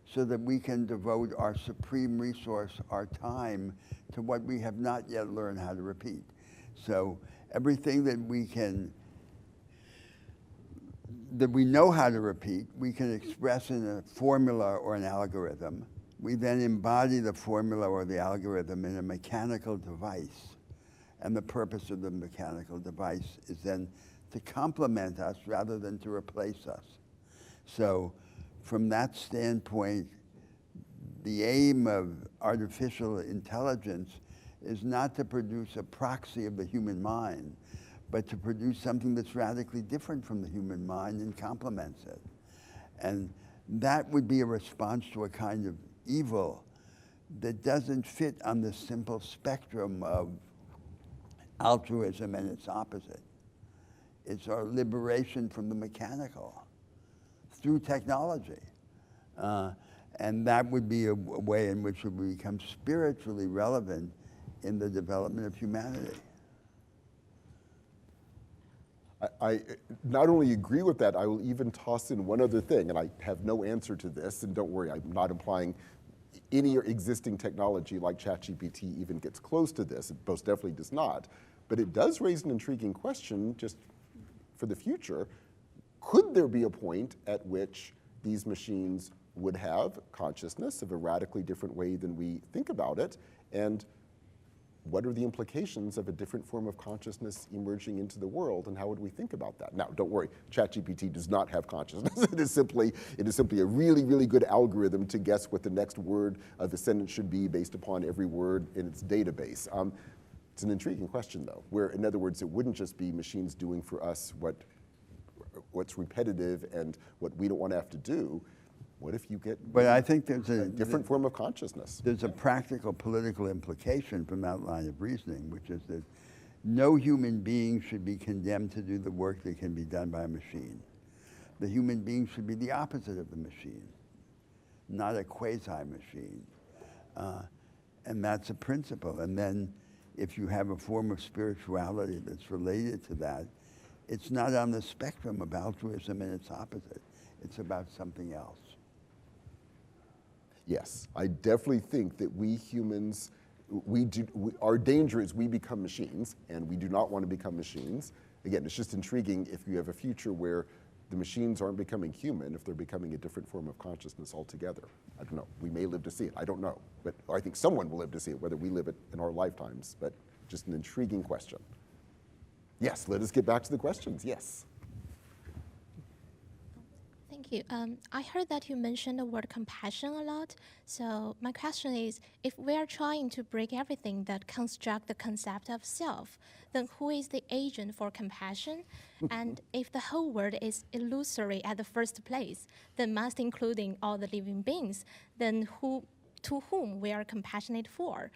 [SPEAKER 2] so that we can devote our supreme resource, our time, to what we have not yet learned how to repeat. So everything that we know how to repeat, we can express in a formula or an algorithm. We then embody the formula or the algorithm in a mechanical device. And the purpose of the mechanical device is then to complement us rather than to replace us. So from that standpoint, the aim of artificial intelligence is not to produce a proxy of the human mind, but to produce something that's radically different from the human mind and complements it. And that would be a response to a kind of evil that doesn't fit on the simple spectrum of altruism and its opposite. It's our liberation from the mechanical through technology. And that would be a way in which it would become spiritually relevant in the development of humanity.
[SPEAKER 1] I not only agree with that, I will even toss in one other thing, and I have no answer to this, and don't worry, I'm not implying any existing technology like ChatGPT even gets close to this. It most definitely does not. But it does raise an intriguing question just for the future. Could there be a point at which these machines would have consciousness of a radically different way than we think about it? And what are the implications of a different form of consciousness emerging into the world, and how would we think about that? Now, don't worry, ChatGPT does not have consciousness. It is simply a really, really good algorithm to guess what the next word of a sentence should be based upon every word in its database. It's an intriguing question, though, where, in other words, it wouldn't just be machines doing for us what's repetitive and what we don't want to have to do. What if you get
[SPEAKER 2] But I think there's a
[SPEAKER 1] different form of consciousness?
[SPEAKER 2] There's a practical political implication from that line of reasoning, which is that no human being should be condemned to do the work that can be done by a machine. The human being should be the opposite of the machine, not a quasi-machine. And that's a principle. And then if you have a form of spirituality that's related to that, it's not on the spectrum of altruism and its opposite. It's about something else.
[SPEAKER 1] Yes, I definitely think that we humans, our danger is we become machines, and we do not want to become machines. Again, it's just intriguing if you have a future where the machines aren't becoming human, if they're becoming a different form of consciousness altogether. I don't know. We may live to see it. I don't know. But I think someone will live to see it, whether we live it in our lifetimes. But just an intriguing question. Yes, let us get back to the questions. Yes.
[SPEAKER 10] Thank you. I heard that you mentioned the word compassion a lot. So my question is, if we are trying to break everything that construct the concept of self, then who is the agent for compassion? And if the whole world is illusory at the first place, then must including all the living beings, then to whom we are compassionate for?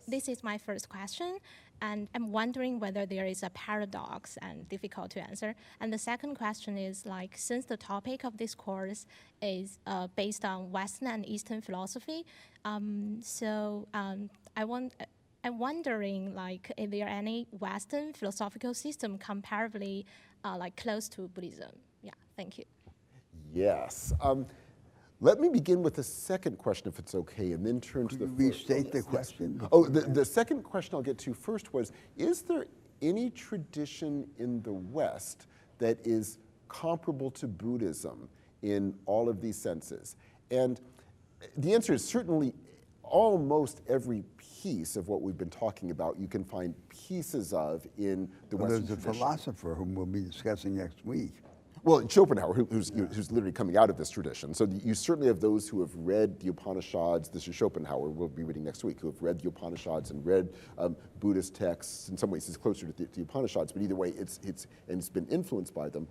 [SPEAKER 10] This is my first question. And I'm wondering whether there is a paradox and difficult to answer. And the second question is, like, since the topic of this course is based on Western and Eastern philosophy, I'm wondering, like, is there any Western philosophical system comparably like close to Buddhism? Yeah, thank you.
[SPEAKER 1] Yes. Let me begin with the second question, if it's okay, and then turn to the first.
[SPEAKER 2] Restate the question.
[SPEAKER 1] Oh, the second question I'll get to first was, is there any tradition in the West that is comparable to Buddhism in all of these senses? And the answer is certainly almost every piece of what we've been talking about you can find pieces of in the Western tradition.
[SPEAKER 2] There's a philosopher whom we'll be discussing next week.
[SPEAKER 1] Well, Schopenhauer, who's literally coming out of this tradition. So you certainly have those who have read the Upanishads. This is Schopenhauer, we'll be reading next week, who have read the Upanishads and read Buddhist texts. In some ways, it's closer to the Upanishads, but either way, it's been influenced by them.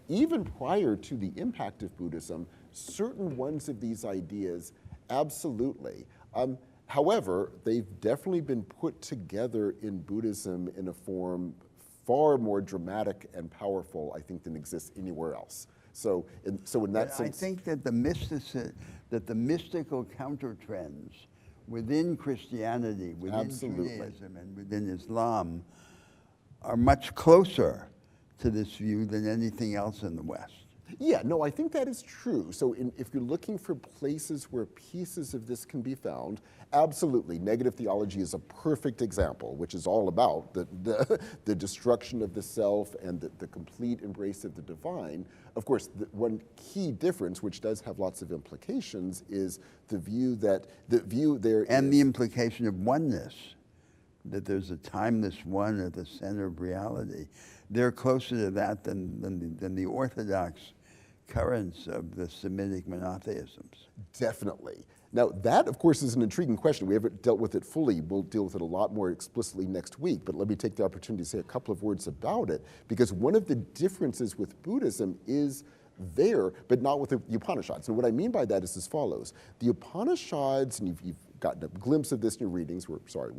[SPEAKER 1] Even prior to the impact of Buddhism, certain ones of these ideas, absolutely. However, they've definitely been put together in Buddhism in a form far more dramatic and powerful, I think, than exists anywhere else. So in that
[SPEAKER 2] But
[SPEAKER 1] sense,
[SPEAKER 2] I think that the mystical counter trends within Christianity, within
[SPEAKER 1] Absolutely.
[SPEAKER 2] Judaism, and within Islam are much closer to this view than anything else in the West.
[SPEAKER 1] yeah, no, I think that is true. So if you're looking for places where pieces of this can be found, absolutely, negative theology is a perfect example, which is all about the destruction of the self and the complete embrace of the divine. Of course, the one key difference, which does have lots of implications, is the view there
[SPEAKER 2] And
[SPEAKER 1] is,
[SPEAKER 2] the implication of oneness, that there's a timeless one at the center of reality. They're closer to that than the orthodox currents of the Semitic monotheisms.
[SPEAKER 1] Definitely. Now, that, of course, is an intriguing question. We haven't dealt with it fully. We'll deal with it a lot more explicitly next week, but let me take the opportunity to say a couple of words about it, because one of the differences with Buddhism is there, but not with the Upanishads. And what I mean by that is as follows. The Upanishads, and you've gotten a glimpse of this in your readings. We're sorry,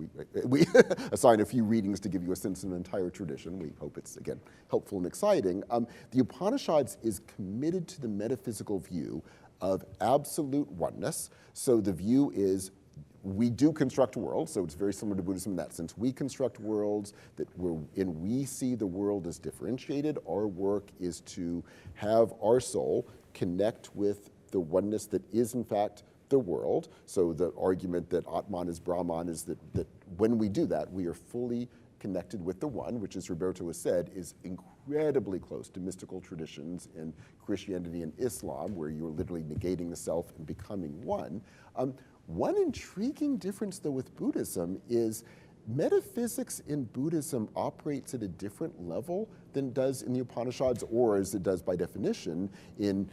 [SPEAKER 1] we assign a few readings to give you a sense of an entire tradition. We hope it's, again, helpful and exciting. The Upanishads is committed to the metaphysical view of absolute oneness. So the view is we do construct worlds, so it's very similar to Buddhism in that sense. We construct worlds we see the world as differentiated. Our work is to have our soul connect with the oneness that is, in fact, the world. So the argument that Atman is Brahman is that when we do that, we are fully connected with the one, which, as Roberto has said, is incredibly close to mystical traditions in Christianity and Islam, where you're literally negating the self and becoming one. One intriguing difference, though, with Buddhism is metaphysics in Buddhism operates at a different level than it does in the Upanishads, or as it does by definition in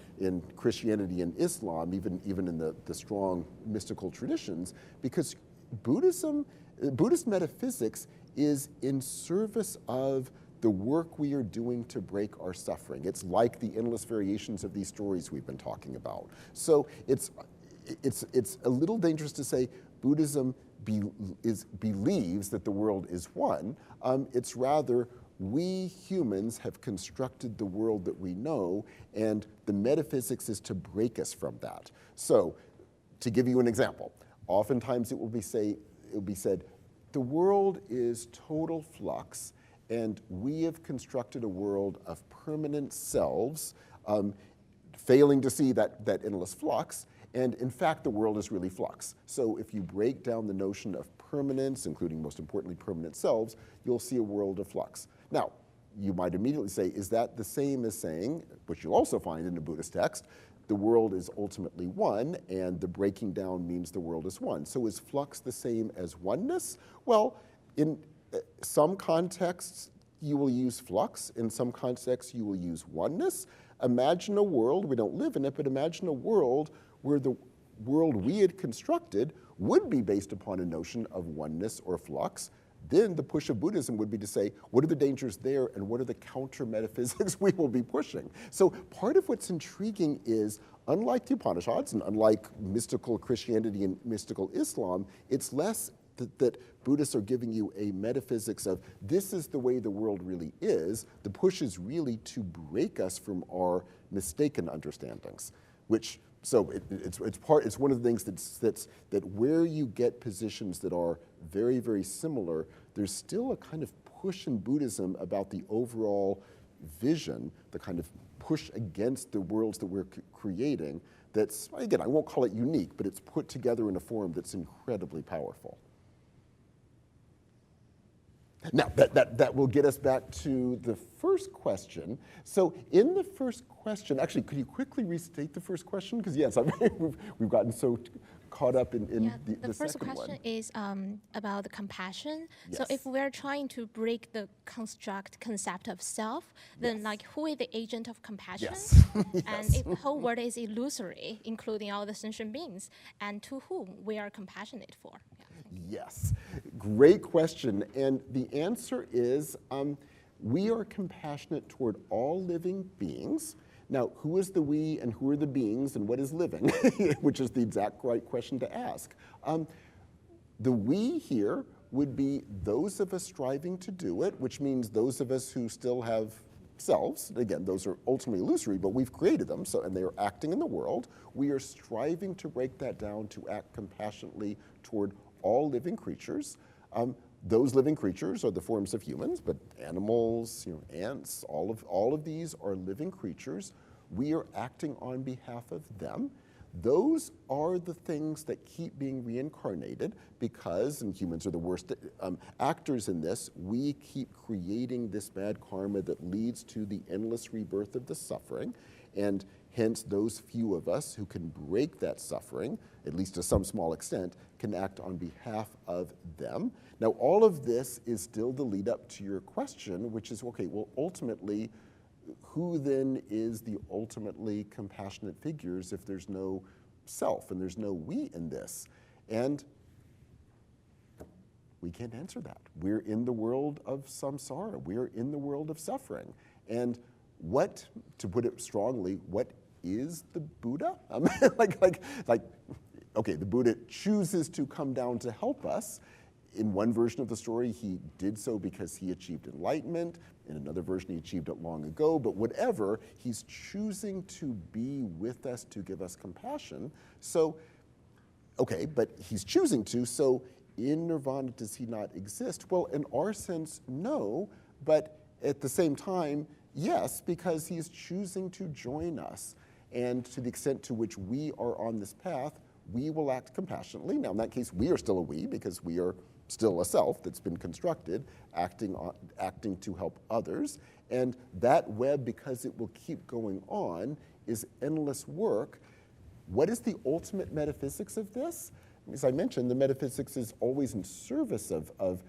[SPEAKER 1] Christianity and Islam, even in the strong mystical traditions, because Buddhist metaphysics is in service of the work we are doing to break our suffering. It's like the endless variations of these stories we've been talking about. So it's a little dangerous to say Buddhism believes that the world is one. It's rather, we humans have constructed the world that we know, and the metaphysics is to break us from that. So, to give you an example, oftentimes it will be said, the world is total flux, and we have constructed a world of permanent selves, failing to see that endless flux. And in fact, the world is really flux. So if you break down the notion of permanence, including most importantly permanent selves, you'll see a world of flux. Now, you might immediately say, is that the same as saying, which you'll also find in a Buddhist text, the world is ultimately one, and the breaking down means the world is one. So is flux the same as oneness? Well, in some contexts, you will use flux. In some contexts, you will use oneness. Imagine a world, we don't live in it, but imagine a world where the world we had constructed would be based upon a notion of oneness or flux. Then the push of Buddhism would be to say, what are the dangers there and what are the counter metaphysics we will be pushing? So part of what's intriguing is, unlike the Upanishads and unlike mystical Christianity and mystical Islam, it's less that Buddhists are giving you a metaphysics of this is the way the world really is. The push is really to break us from our mistaken understandings, which so it's one of the things that where you get positions that are very, very similar, there's still a kind of push in Buddhism about the overall vision, the kind of push against the worlds that we're creating. That's, again, I won't call it unique, but it's put together in a form that's incredibly powerful. Now, that will get us back to the first question. So in the first question, actually, could you quickly restate the first question? Because yes, we've gotten so caught up in the
[SPEAKER 10] first
[SPEAKER 1] second
[SPEAKER 10] question
[SPEAKER 1] one.
[SPEAKER 10] is about the compassion.
[SPEAKER 1] Yes.
[SPEAKER 10] So if we're trying to break the concept of self, then
[SPEAKER 1] Yes.
[SPEAKER 10] like who is the agent of compassion?
[SPEAKER 1] Yes.
[SPEAKER 10] And if the whole world is illusory, including all the sentient beings, and to whom we are compassionate for? Yeah.
[SPEAKER 1] Yes, great question. And the answer is we are compassionate toward all living beings. Now, who is the we and who are the beings and what is living, which is the exact right question to ask. The we here would be those of us striving to do it, which means those of us who still have selves. Again, those are ultimately illusory, but we've created them, so, and they are acting in the world. We are striving to break that down to act compassionately toward all living creatures. Those living creatures are the forms of humans, but animals, ants, all of these are living creatures. We are acting on behalf of them. Those are the things that keep being reincarnated because, and humans are the worst actors in this, we keep creating this bad karma that leads to the endless rebirth of the suffering. And hence, those few of us who can break that suffering, at least to some small extent, can act on behalf of them. Now, all of this is still the lead up to your question, which is, okay, well, ultimately, who then is the ultimately compassionate figures if there's no self and there's no we in this? And we can't answer that. We're in the world of samsara. We're in the world of suffering. And what, to put it strongly, what is the Buddha? Okay, the Buddha chooses to come down to help us. In one version of the story, he did so because he achieved enlightenment. In another version, he achieved it long ago. But whatever, he's choosing to be with us to give us compassion. So, okay, but he's choosing to. So in nirvana, does he not exist? Well, in our sense, no. But at the same time, yes, because he's choosing to join us. And to the extent to which we are on this path, we will act compassionately. Now, in that case, we are still a we because we are still a self that's been constructed, acting to help others. And that web, because it will keep going on, is endless work. What is the ultimate metaphysics of this? As I mentioned, the metaphysics is always in service of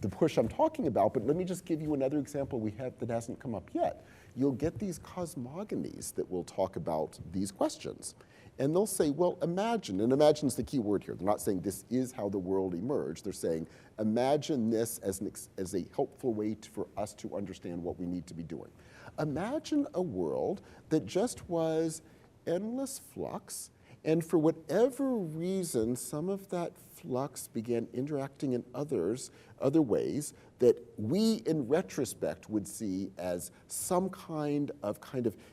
[SPEAKER 1] the push I'm talking about, but let me just give you another example we have that hasn't come up yet. You'll get these cosmogonies that will talk about these questions. And they'll say, well, imagine, and imagine's the key word here. They're not saying this is how the world emerged. They're saying, imagine this as a helpful way for us to understand what we need to be doing. Imagine a world that just was endless flux, and for whatever reason, some of that flux began interacting in other ways that we in retrospect would see as some kind of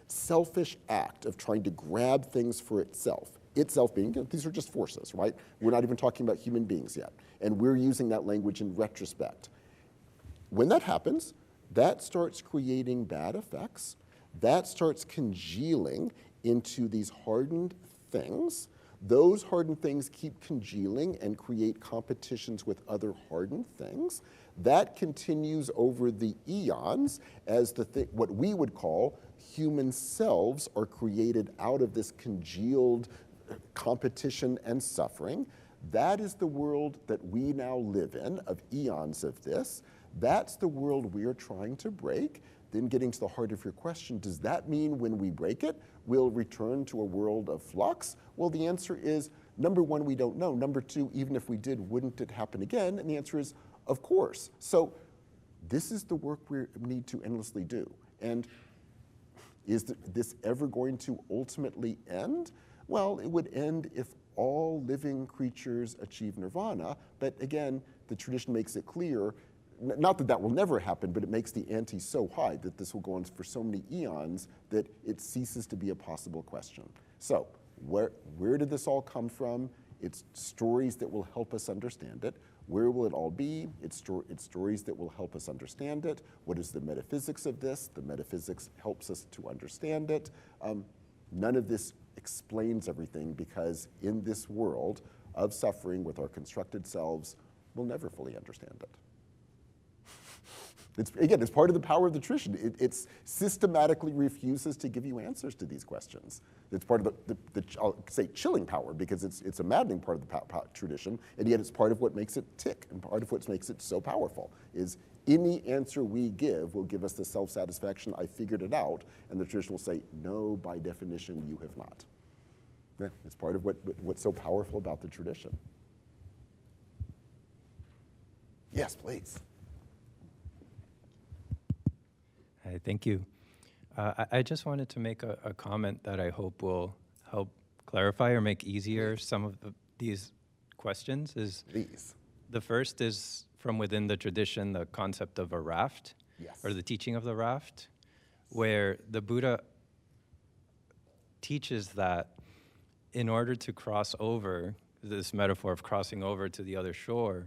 [SPEAKER 1] selfish act of trying to grab things for itself. Itself being, these are just forces, right? We're not even talking about human beings yet. And we're using that language in retrospect. When that happens, that starts creating bad effects. That starts congealing into these hardened things. Those hardened things keep congealing and create competitions with other hardened things. That continues over the eons as what we would call human selves are created out of this congealed competition and suffering. That is the world that we now live in, of eons of this. That's the world we are trying to break. Then getting to the heart of your question, does that mean when we break it, we'll return to a world of flux? Well, the answer is, number one, we don't know. Number two, even if we did, wouldn't it happen again? And the answer is, of course. So this is the work we need to endlessly do. And is this ever going to ultimately end? Well, it would end if all living creatures achieve nirvana. But again, the tradition makes it clear, not that that will never happen, but it makes the ante so high that this will go on for so many eons that it ceases to be a possible question. So where did this all come from? It's stories that will help us understand it. Where will it all be? It's stories that will help us understand it. What is the metaphysics of this? The metaphysics helps us to understand it. None of this explains everything because in this world of suffering with our constructed selves, we'll never fully understand it. It's part of the power of the tradition. It systematically refuses to give you answers to these questions. It's part of the I'll say chilling power because it's a maddening part of the tradition, and yet it's part of what makes it tick and part of what makes it so powerful is any answer we give will give us the self-satisfaction, I figured it out, and the tradition will say, no, by definition, you have not. Yeah, it's part of what's so powerful about the tradition. Yes, please.
[SPEAKER 11] Hi, thank you. I just wanted to make a comment that I hope will help clarify or make easier some of these questions.
[SPEAKER 1] Please.
[SPEAKER 11] The first is from within the tradition, the concept of a raft,
[SPEAKER 1] yes,
[SPEAKER 11] or the teaching of the raft. where the Buddha teaches that in order to cross over, this metaphor of crossing over to the other shore,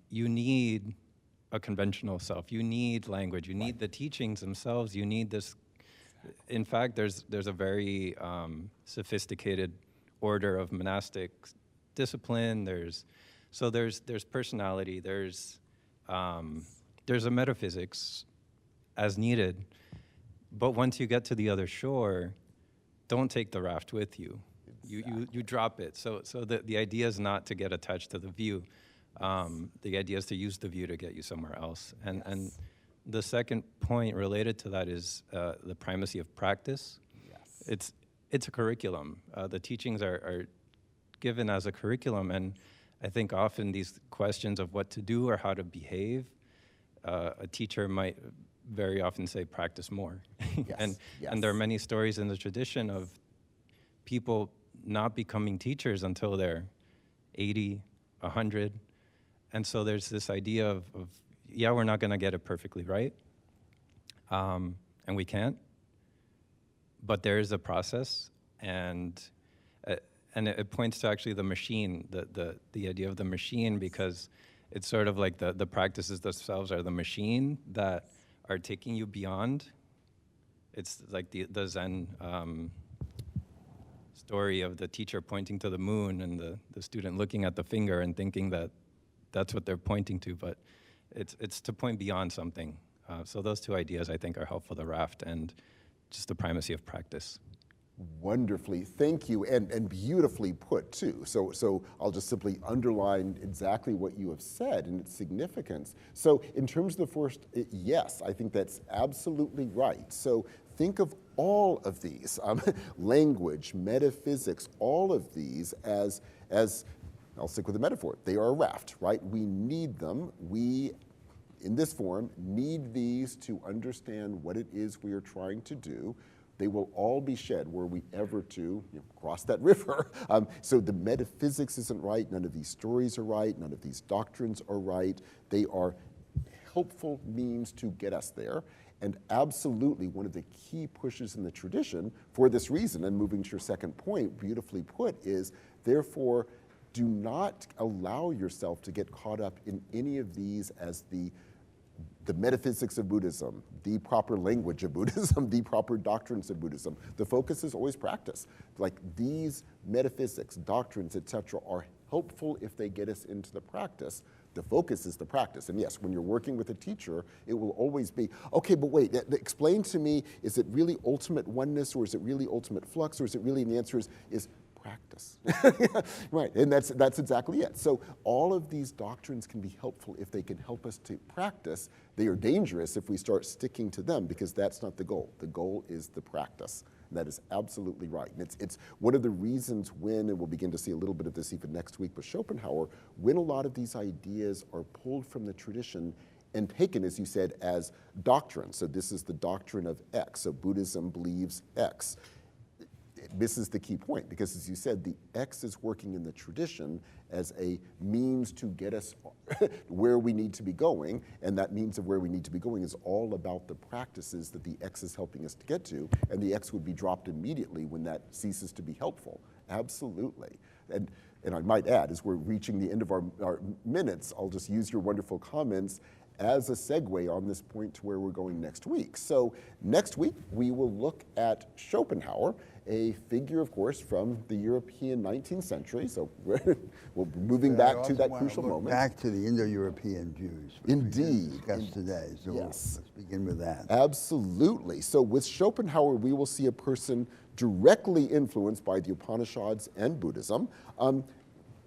[SPEAKER 11] you need a conventional self. You need language. You need the teachings themselves. You need this. In fact, there's a very sophisticated order of monastic discipline. There's personality. There's a metaphysics as needed. But once you get to the other shore, don't take the raft with you. Exactly. You drop it. So the idea is not to get attached to the view. The idea is to use the view to get you somewhere else. And the second point related to that is the primacy of practice. Yes. It's a curriculum. The teachings are given as a curriculum, and I think often these questions of what to do or how to behave, a teacher might very often say, practice more. Yes. And there are many stories in the tradition of people not becoming teachers until they're 80, 100. And so there's this idea of we're not going to get it perfectly right, and we can't, but there is a process, and it points to actually the machine, the idea of the machine, because it's sort of like the practices themselves are the machine that are taking you beyond. It's like the Zen story of the teacher pointing to the moon and the student looking at the finger and thinking that that's what they're pointing to, but it's to point beyond something. So those two ideas, I think, are helpful, the raft and just the primacy of practice.
[SPEAKER 1] Wonderfully, thank you, and beautifully put too. So I'll just simply underline exactly what you have said and its significance. So in terms of the first, yes, I think that's absolutely right. So think of all of these, language, metaphysics, all of these as I'll stick with the metaphor. They are a raft, right? We need them. We, in this form, need these to understand what it is we are trying to do. They will all be shed were we ever to cross that river. So the metaphysics isn't right. None of these stories are right. None of these doctrines are right. They are helpful means to get us there. And absolutely one of the key pushes in the tradition for this reason, and moving to your second point, beautifully put, is therefore do not allow yourself to get caught up in any of these as the metaphysics of Buddhism, the proper language of Buddhism, the proper doctrines of Buddhism. The focus is always practice. Like these metaphysics, doctrines, etc., are helpful if they get us into the practice. The focus is the practice. And yes, when you're working with a teacher, it will always be, okay, but wait, explain to me, is it really ultimate oneness, or is it really ultimate flux, or is it really, and the answer is practice. Right, and that's exactly it. So all of these doctrines can be helpful if they can help us to practice. They are dangerous if we start sticking to them, because that's not the goal. The goal is the practice. And that is absolutely right. And it's one of the reasons when, and we'll begin to see a little bit of this even next week with Schopenhauer, when a lot of these ideas are pulled from the tradition and taken, as you said, as doctrine. So this is the doctrine of X. So Buddhism believes X. This is the key point, because as you said, the X is working in the tradition as a means to get us where we need to be going, and that means of where we need to be going is all about the practices that the X is helping us to get to, and the X would be dropped immediately when that ceases to be helpful. Absolutely. And I might add, as we're reaching the end of our minutes, I'll just use your wonderful comments as a segue on this point to where we're going next week. So next week, we will look at Schopenhauer, a figure, of course, from the European 19th century. So we're moving back to that crucial moment.
[SPEAKER 2] Back to the Indo-European Jews.
[SPEAKER 1] Indeed.
[SPEAKER 2] We discussed today. So
[SPEAKER 1] yes.
[SPEAKER 2] Let's begin with that.
[SPEAKER 1] Absolutely. So with Schopenhauer, we will see a person directly influenced by the Upanishads and Buddhism.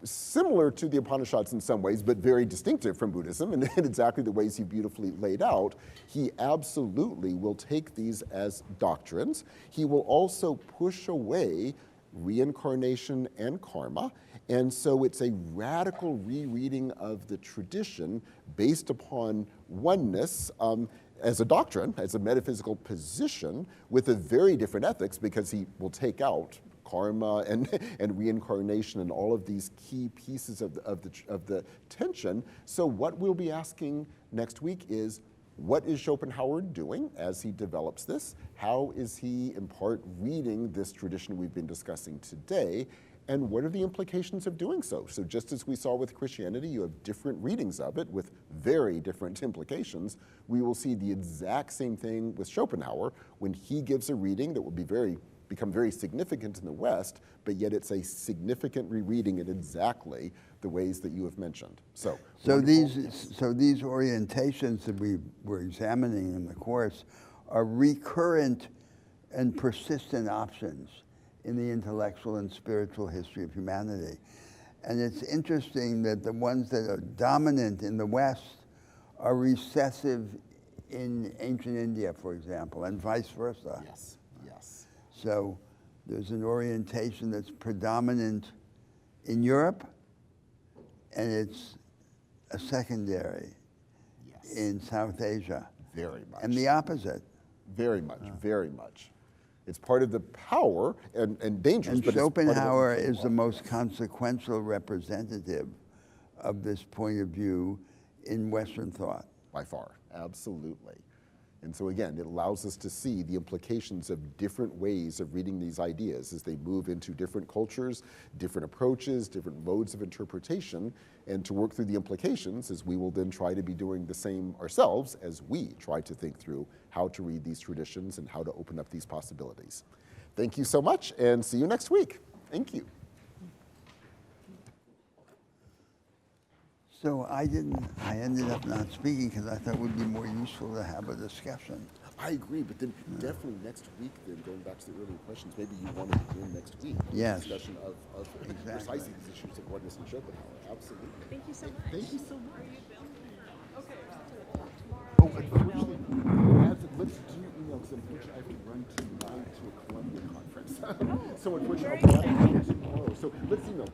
[SPEAKER 1] Similar to the Upanishads in some ways, but very distinctive from Buddhism, and in exactly the ways he beautifully laid out. He absolutely will take these as doctrines. He will also push away reincarnation and karma, and so it's a radical rereading of the tradition based upon oneness as a doctrine, as a metaphysical position, with a very different ethics, because he will take out karma and reincarnation and all of these key pieces of the tension. So what we'll be asking next week is, what is Schopenhauer doing as he develops this? How is he, in part, reading this tradition we've been discussing today? And what are the implications of doing so? So just as we saw with Christianity, you have different readings of it with very different implications. We will see the exact same thing with Schopenhauer when he gives a reading that will become very significant in the West, but yet it's a significant rereading in exactly the ways that you have mentioned. So
[SPEAKER 2] these orientations that we were examining in the course are recurrent and persistent options in the intellectual and spiritual history of humanity. And it's interesting that the ones that are dominant in the West are recessive in ancient India, for example, and vice versa.
[SPEAKER 1] Yes, yes.
[SPEAKER 2] So there's an orientation that's predominant in Europe, and it's a secondary in South Asia.
[SPEAKER 1] Very much.
[SPEAKER 2] And the opposite.
[SPEAKER 1] Very much, very much. It's part of the power and dangerous.
[SPEAKER 2] And
[SPEAKER 1] but
[SPEAKER 2] Schopenhauer
[SPEAKER 1] it's part of
[SPEAKER 2] is the most consequential representative of this point of view in Western thought.
[SPEAKER 1] By far, absolutely. And so again, it allows us to see the implications of different ways of reading these ideas as they move into different cultures, different approaches, different modes of interpretation, and to work through the implications as we will then try to be doing the same ourselves as we try to think through how to read these traditions and how to open up these possibilities. Thank you so much, and see you next week. Thank you.
[SPEAKER 2] So I ended up not speaking because I thought it would be more useful to have a discussion.
[SPEAKER 1] I agree, but then definitely next week, then going back to the earlier questions, maybe you want to begin next week with
[SPEAKER 2] Yes.
[SPEAKER 1] a discussion of precisely these issues of oneness and Schopenhauer. Absolutely.
[SPEAKER 8] Thank you so much.
[SPEAKER 1] Thank you so much.
[SPEAKER 8] Okay.
[SPEAKER 1] Oh, unfortunately, let's do your email because unfortunately I have to run tonight to a Columbia conference. So unfortunately, I'll be out tomorrow. So let's email.